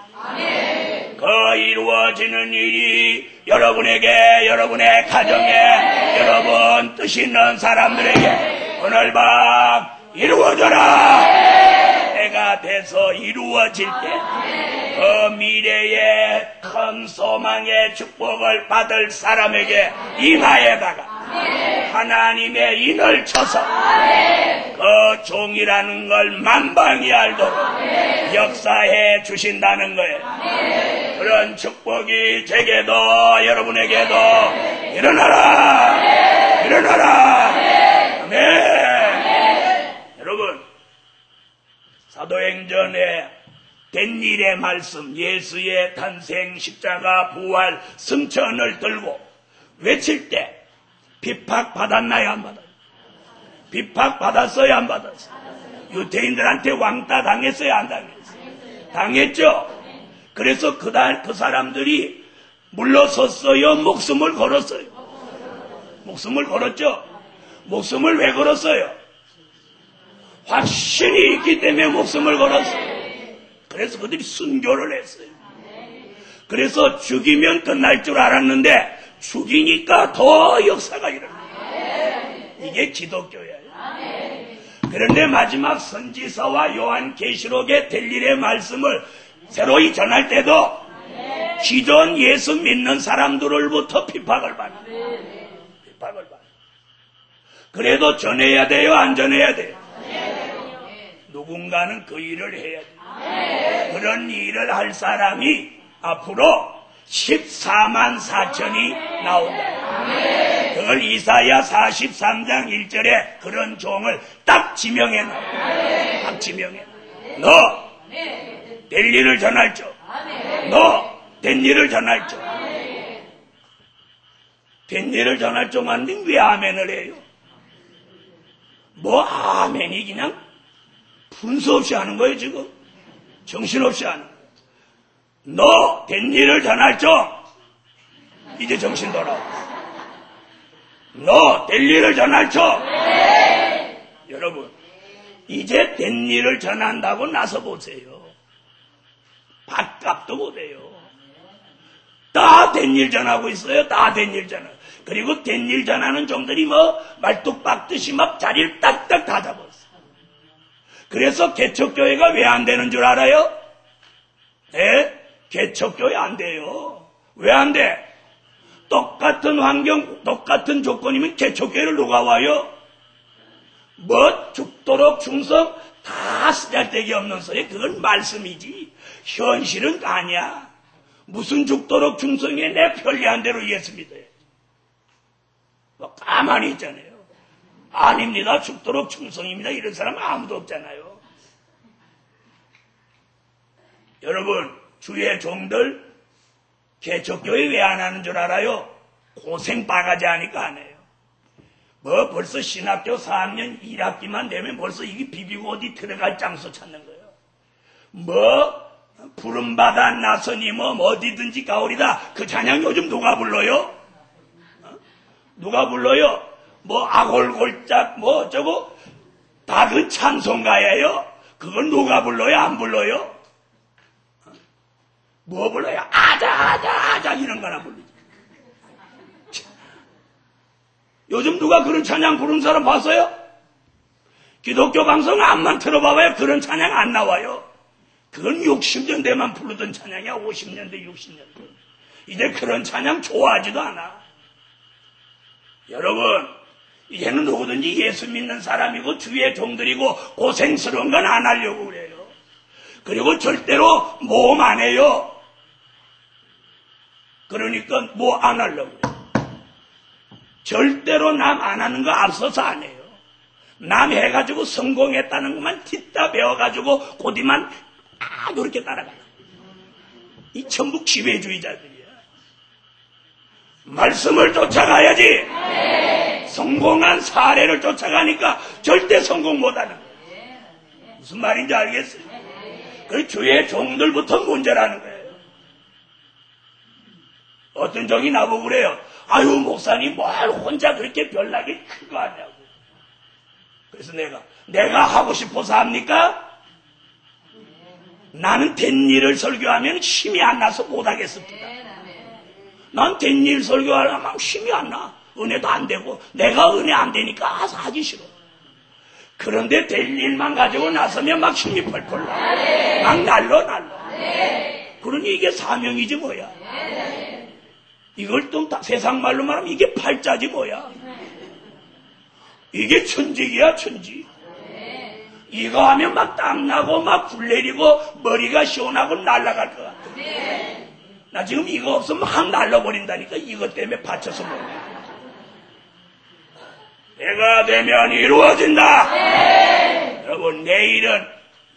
그 이루어지는 일이 여러분에게, 여러분의 가정에, 여러분 뜻 있는 사람들에게 오늘 밤 이루어져라. 때가 돼서 이루어질 때 그 미래의 큰 소망의 축복을 받을 사람에게 임하에다가 하나님의 인을 쳐서 그 종이라는 걸 만방이 알도록 역사해 주신다는 거예요. 그런 축복이 제게도 여러분에게도 일어나라. 일어나라. 아멘. 여러분, 사도행전에 된 일의 말씀, 예수의 탄생, 십자가, 부활, 승천을 들고 외칠 때 비박받았나요? 안 받았어요? 비박받았어요? 안 받았어요? 유대인들한테 왕따 당했어요? 안 당했어요? 당했죠? 그래서 그 사람들이 물러섰어요? 목숨을 걸었어요? 목숨을 걸었죠? 목숨을 왜 걸었어요? 확신이 있기 때문에 목숨을 걸었어요. 그래서 그들이 순교를 했어요. 그래서 죽이면 끝날 줄 알았는데 죽이니까 더 역사가 일어나요. 이게 기독교예요. 그런데 마지막 선지서와 요한계시록의 될 일의 말씀을 새로이 전할 때도 기존 예수 믿는 사람들로부터 핍박을 받아요. 핍박을 받아요. 그래도 전해야 돼요? 안 전해야 돼요? 누군가는 그 일을 해야 돼요. 그런 일을 할 사람이 앞으로 14만 4천이 나온다. 그걸 이사야 43장 1절에 그런 종을 딱 지명해놔. 딱 지명해놔. 너 될 일을 전할 줄. 너 된 일을 전할 줄. 된 일을 전할 줄 만든 왜 아멘을 해요? 뭐 아멘이 그냥 분수 없이 하는 거예요 지금. 정신없이 하는 거예요. 너 된 일을 전할 줄. 이제 정신 돌아오고. 너 될 일을 전할 줄. 여러분 이제 된 일을 전한다고 나서 보세요. 밥값도 못해요. 다 된 일 전하고 있어요. 다 된 일 전하고. 그리고 된 일 전하는 종들이 뭐 말뚝 박듯이 막 자리를 딱딱 다 잡았어. 그래서 개척교회가 왜 안 되는 줄 알아요? 네? 개척교회 안 돼요. 왜 안 돼? 똑같은 환경, 똑같은 조건이면 개척교회를 누가 와요? 뭐 죽도록 충성 다 쓰잘데기 없는 소리. 그건 말씀이지 현실은 아니야. 무슨 죽도록 충성에 내 편리한 대로 예수 믿어요. 뭐 가만히 있잖아요. 아닙니다. 죽도록 충성입니다. 이런 사람 아무도 없잖아요. 여러분 주의 종들 개척교회 왜 안 하는 줄 알아요? 고생 바가지 하니까 안 해요. 뭐 벌써 신학교 4학년 1학기만 되면 벌써 이게 비비고 어디 들어갈 장소 찾는 거예요. 뭐 부름받아 나서니 뭐 어디든지 가오리다. 그 찬양 요즘 누가 불러요? 누가 불러요? 뭐 아골골짝 뭐 어쩌고 다 그 찬송가예요. 그걸 누가 불러요? 안 불러요? 뭐 불러요? 아자 이런 거나 부르지. 요즘 누가 그런 찬양 부르는 사람 봤어요? 기독교 방송 암만 틀어봐봐요. 그런 찬양 안 나와요. 그건 60년대만 부르던 찬양이야. 50년대 60년대. 이제 그런 찬양 좋아하지도 않아. 여러분 이제는 누구든지 예수 믿는 사람이고 주의 종들이고 고생스러운 건 안 하려고 그래요. 그리고 절대로 모험 안 해요. 그러니까 뭐 안 하려고 그래요. 절대로 남 안 하는 거 앞서서 안 해요. 남 해가지고 성공했다는 것만 뒤따 배워가지고 곧이만 이렇게 따라가요. 이 전부 기회주의자들이야. 말씀을 쫓아가야지. 성공한 사례를 쫓아가니까 절대 성공 못하는 거예요. 무슨 말인지 알겠어요? 그 주의 종들부터 문제라는 거예요. 어떤 종이 나보고 그래요. 아유 목사님 뭘 혼자 그렇게 별나게 큰 거 하냐고. 그래서 내가 하고 싶어서 합니까? 나는 된 일을 설교하면 힘이 안 나서 못하겠습니다. 난 된 일 설교하려면 힘이 안 나. 은혜도 안 되고 내가 은혜 안 되니까 하기 싫어. 그런데 될 일만 가지고 나서면 막 힘이 펄펄 나. 막 날로. 그러니 이게 사명이지 뭐야. 이걸 또 세상 말로 말하면 이게 팔자지 뭐야. 이게 천직이야, 천직. 이거 하면 막 땀나고 막 불 내리고 머리가 시원하고 날아갈 것 같아. 나 지금 이거 없으면 막 날라버린다니까. 이것 때문에 받쳐서 먹네. 내가 되면 이루어진다. 여러분, 내일은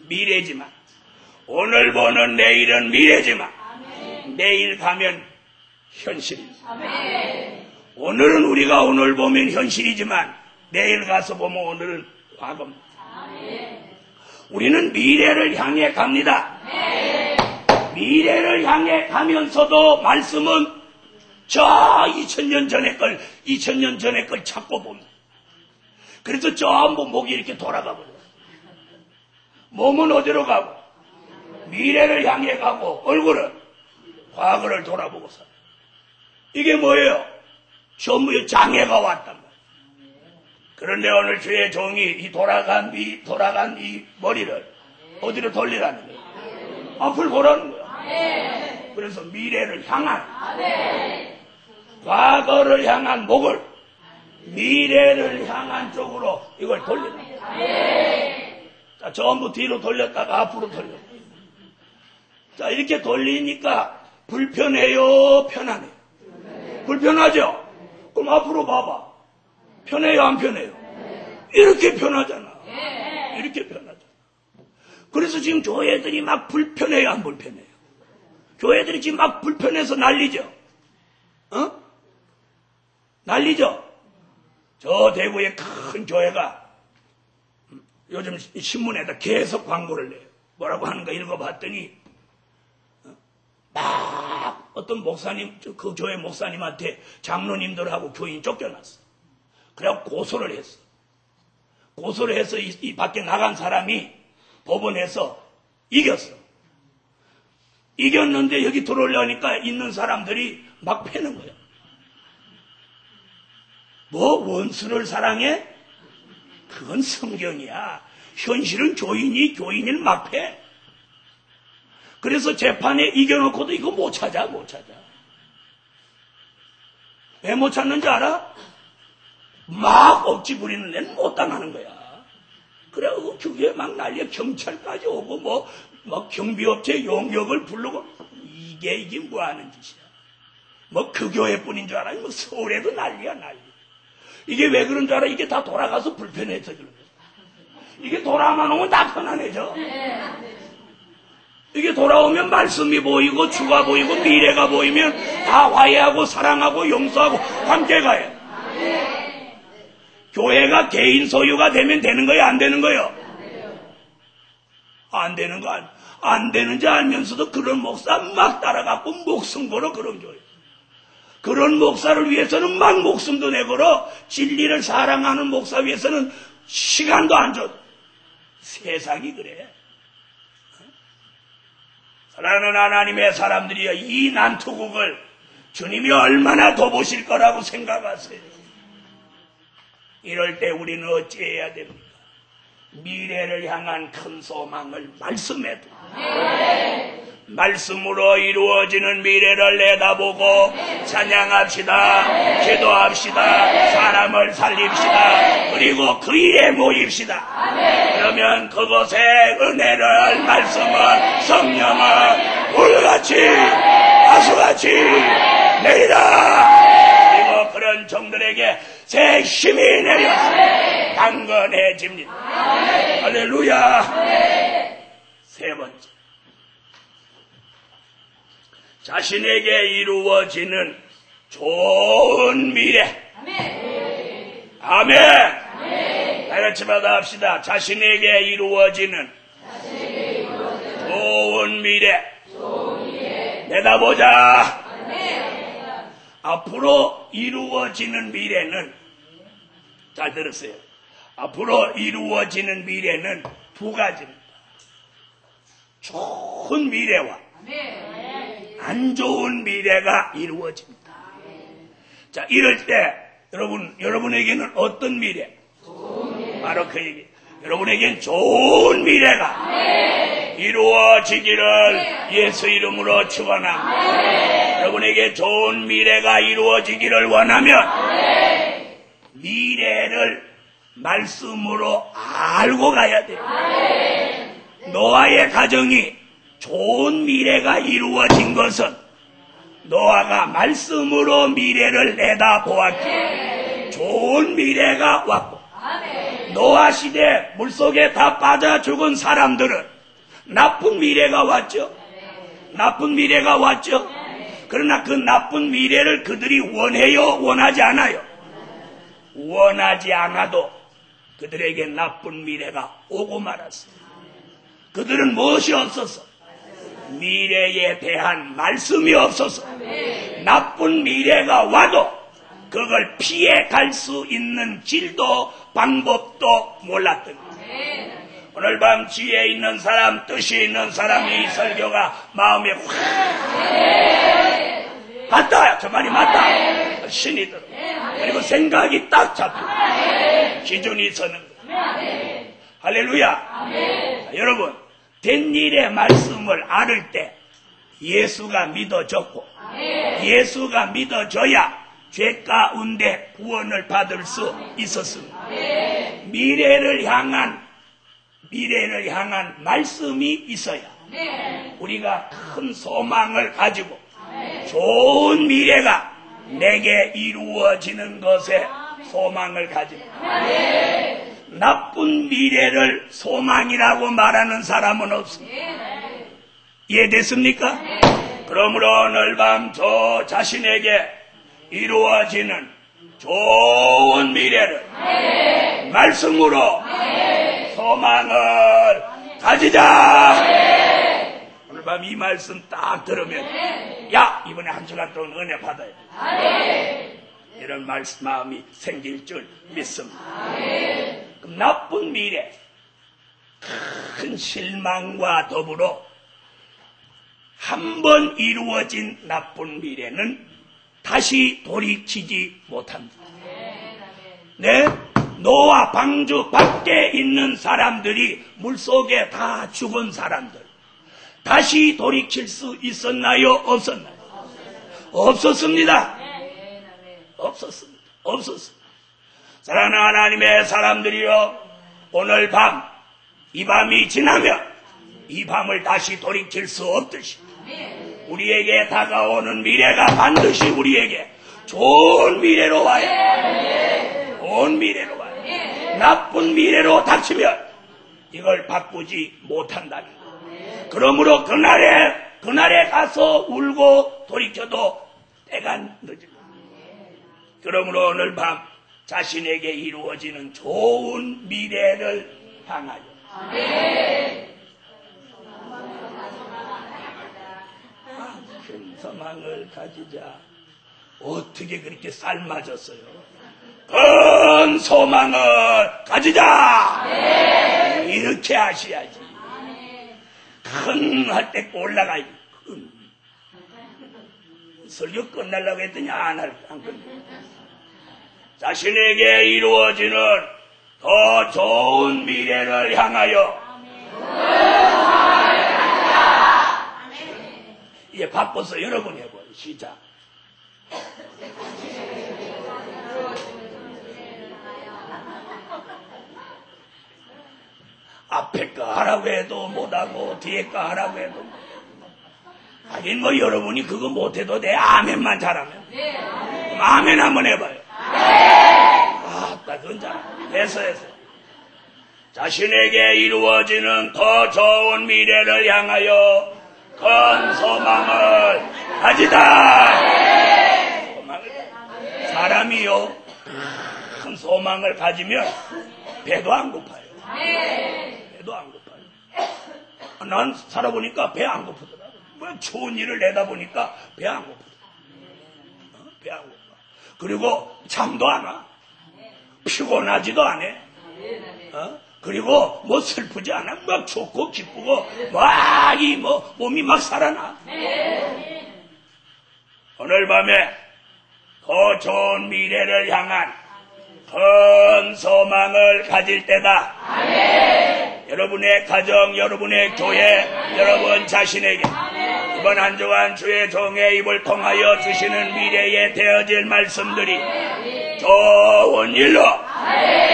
미래지만, 오늘 보는 내일은 미래지만, 내일 가면 현실입니다. 오늘은 우리가 오늘 보면 현실이지만 내일 가서 보면 오늘은 과거입니다. 우리는 미래를 향해 갑니다. 미래를 향해 가면서도 말씀은 저 2000년 전의 걸 찾고 봅니다. 그래서 전부 목이 이렇게 돌아가 버려요. 몸은 어디로 가고 미래를 향해 가고 얼굴은 과거를 돌아보고 살아요. 이게 뭐예요? 전부 장애가 왔단 말이에요. 그런데 오늘 주의 종이 이 돌아간 이 머리를 어디로 돌리라는 거예요? 앞을 보라는 거예요. 그래서 미래를 향한, 과거를 향한 목을 미래를 향한 쪽으로 이걸 돌리는 거예요. 자, 전부 뒤로 돌렸다가 앞으로 돌려요. 자, 이렇게 돌리니까 불편해요, 편하네요? 불편하죠? 그럼 앞으로 봐봐. 편해요, 안 편해요? 이렇게 편하잖아. 이렇게 편하잖아. 그래서 지금 교회들이 막 불편해요, 안 불편해요? 교회들이 지금 막 불편해서 난리죠? 난리죠? 저 대구의 큰 교회가 요즘 신문에다 계속 광고를 내요. 뭐라고 하는가 읽어봤더니 막 어떤 목사님, 그 교회 목사님한테 장로님들하고 교인 쫓겨났어. 그래갖고 고소를 했어. 고소를 해서 이 밖에 나간 사람이 법원에서 이겼어. 이겼는데 여기 들어오려니까 있는 사람들이 막 패는 거야. 뭐 원수를 사랑해? 그건 성경이야. 현실은 교인을 막 패. 그래서 재판에 이겨놓고도 이거 못 찾아. 왜 못 찾는지 알아? 막 억지 부리는 애는 못 당하는 거야. 그래갖고 교회에 막 난리야. 경찰까지 오고 막 경비업체 용역을 부르고 이게 뭐 하는 짓이야. 뭐 그 교회뿐인 줄 알아? 뭐 서울에도 난리야. 이게 왜 그런 줄 알아? 이게 다 돌아가서 불편해서 그런 거야. 이게 돌아만 오면 다 편안해져. 이게 돌아오면 말씀이 보이고 주가 보이고 미래가 보이면 다 화해하고 사랑하고 용서하고 함께 가요. 교회가 개인 소유가 되면 되는 거예요, 안 되는 거예요? 안 되는 거 안 되는지 알면서도 그런 목사 막 따라가고 목숨 걸어 그런 교회. 그런 목사를 위해서는 막 목숨도 내걸어. 진리를 사랑하는 목사 위해서는 시간도 안 줘. 세상이 그래. 사랑하는 하나님의 사람들이여, 이 난투국을 주님이 얼마나 도보실 거라고 생각하세요. 이럴 때 우리는 어찌해야 됩니까? 미래를 향한 큰 소망을 말씀에 두고 말씀으로 이루어지는 미래를 내다보고 찬양합시다. 기도합시다. 사람을 살립시다. 그리고 그 일에 모입시다. 그러면 그곳에 은혜를, 말씀을, 성령을 물같이 가수같이 내리라. 그리고 그런 종들에게 새 힘이 내려서 강건해집니다. 할렐루야. 세 번째, 자신에게 이루어지는 좋은 미래. 아멘. 다 같이 받아합시다. 자신에게 이루어지는 좋은 미래. 내다보자. 앞으로 이루어지는 미래는, 잘 들으세요. 앞으로 이루어지는 미래는 두 가지입니다. 좋은 미래와 안 좋은 미래가 이루어집니다. 자, 이럴 때 여러분에게는 어떤 미래? 바로 그 얘기. 여러분에겐 좋은 미래가 이루어지기를 예수 이름으로 축원합니다. 여러분에게 좋은 미래가 이루어지기를 원하면 미래를 말씀으로 알고 가야 돼요. 노아의 가정이 좋은 미래가 이루어진 것은 노아가 말씀으로 미래를 내다보았기에 좋은 미래가 왔고, 노아 시대 물속에 다 빠져 죽은 사람들은 나쁜 미래가 왔죠. 나쁜 미래가 왔죠. 그러나 그 나쁜 미래를 그들이 원해요? 원하지 않아요? 원하지 않아도 그들에게 나쁜 미래가 오고 말았어요. 그들은 무엇이 없어서? 미래에 대한 말씀이 없어서 나쁜 미래가 와도 그걸 피해 갈 수 있는 길도 방법도 몰랐던 거예요. 오늘 밤 지혜 있는 사람, 뜻이 있는 사람이 이 설교가 마음에 확 맞다! 저 말이 맞다! 신이 들어. 그리고 생각이 딱 잡히고 기준이 서는 거예요. 할렐루야. 여러분, 된 일의 말씀을 알을 때 예수가 믿어졌고, 예수가 믿어져야 죄 가운데 구원을 받을 수 있었습니다. 미래를 향한 말씀이 있어야 우리가 큰 소망을 가지고 좋은 미래가 내게 이루어지는 것에 소망을 가집니다. 나쁜 미래를 소망이라고 말하는 사람은 없습니다. 이해됐습니까? 그러므로 오늘 밤 저 자신에게 이루어지는 좋은 미래를 말씀으로 소망을 가지자. 오늘 밤 이 말씀 딱 들으면 야, 이번에 한 주간 동안 은혜 받아야 돼. 이런 마음이 생길 줄 믿습니다. 그럼 나쁜 미래, 큰 실망과 더불어 한 번 이루어진 나쁜 미래는 다시 돌이키지 못합니다. 네? 노아 방주 밖에 있는 사람들이 물속에 다 죽은 사람들, 다시 돌이킬 수 있었나요? 없었나요? 없었습니다. 없었습니다. 없었습니다. 사랑하는 하나님의 사람들이여, 오늘 밤, 이 밤이 지나면 이 밤을 다시 돌이킬 수 없듯이 우리에게 다가오는 미래가 반드시 우리에게 좋은 미래로 와요. 좋은 미래로 와요. 나쁜 미래로 닥치면 이걸 바꾸지 못한다는 거예요. 그러므로 그날에 가서 울고 돌이켜도 때가 늦은 거예요. 그러므로 오늘 밤 자신에게 이루어지는 좋은 미래를 향하여 큰 소망을 가지자. 어떻게 그렇게 삶아졌어요? 큰 소망을 가지자. 이렇게 하셔야지. 큰 할 때 올라가야지. 큰. 설교 끝나려고 했더니 안 끝나. 자신에게 이루어지는 더 좋은 미래를 향하여 이제 바빠서 여러분 해봐요. 시작. 앞에 거 하라고 해도 못하고 뒤에 거 하라고 해도 못하고. 하긴 뭐 여러분이 그거 못해도 내 아멘만 잘하면 그럼 아멘 한번 해봐요. 아따 그건 잘 해서 자신에게 이루어지는 더 좋은 미래를 향하여 큰 소망을 가지다. 사람이요 큰 소망을 가지면 배도 안 고파요. 배도 안 고파요. 난 살아보니까 배 안 고프더라. 뭐 좋은 일을 내다보니까 배 안 고프더라. 배 안 고파. 그리고 잠도 안 와. 피곤하지도 않아. 그리고 뭐 슬프지 않아. 막 좋고 기쁘고 막 몸이 막 살아나. 오늘 밤에 더 좋은 미래를 향한 큰 소망을 가질 때다. 여러분의 가정, 여러분의 교회, 여러분 자신에게 이번 한 주간 주의 종의 입을 통하여 주시는 미래에 되어질 말씀들이 좋은 일로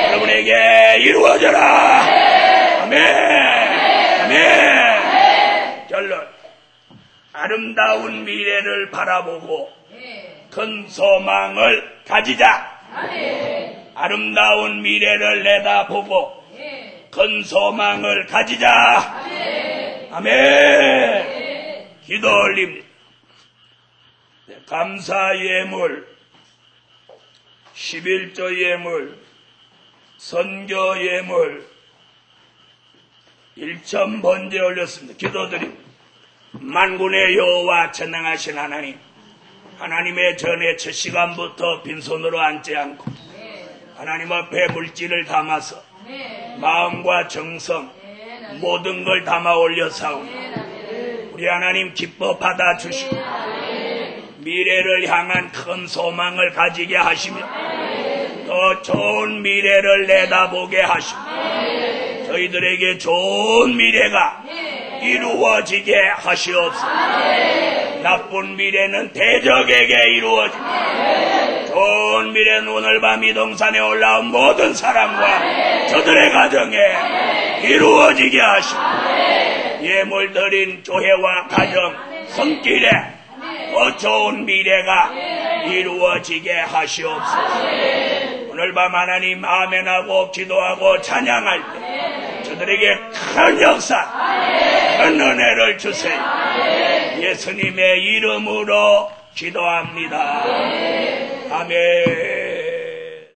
여러분에게 이루어져라. 아멘. 아멘. 결론. 아름다운 미래를 바라보고 큰 소망을 가지자. 아름다운 미래를 내다보고 큰 소망을 가지자. 아멘. 기도 올립니다. 감사 예물, 11조 예물, 선교 예물 1천 번째 올렸습니다. 기도드립니다. 만군의 여호와 전능하신 하나님, 하나님의 전에 첫 시간부터 빈손으로 앉지 않고 하나님 앞에 물질을 담아서 마음과 정성 모든 걸 담아 올려사오니 우리 하나님 기뻐 받아주시고 미래를 향한 큰 소망을 가지게 하시며 더 좋은 미래를 내다보게 하시고 저희들에게 좋은 미래가 이루어지게 하시옵소서. 나쁜 미래는 대적에게 이루어지고 좋은 미래는 오늘 밤 이 동산에 올라온 모든 사람과 저들의 가정에 이루어지게 하시고 예물 드린 교회와 가정 손길에 더 좋은 미래가 이루어지게 하시옵소서. 오늘 밤 하나님 아멘하고 기도하고 찬양할 때 저들에게 큰 역사, 큰 은혜를 주세요. 예수님의 이름으로 기도합니다. 아멘.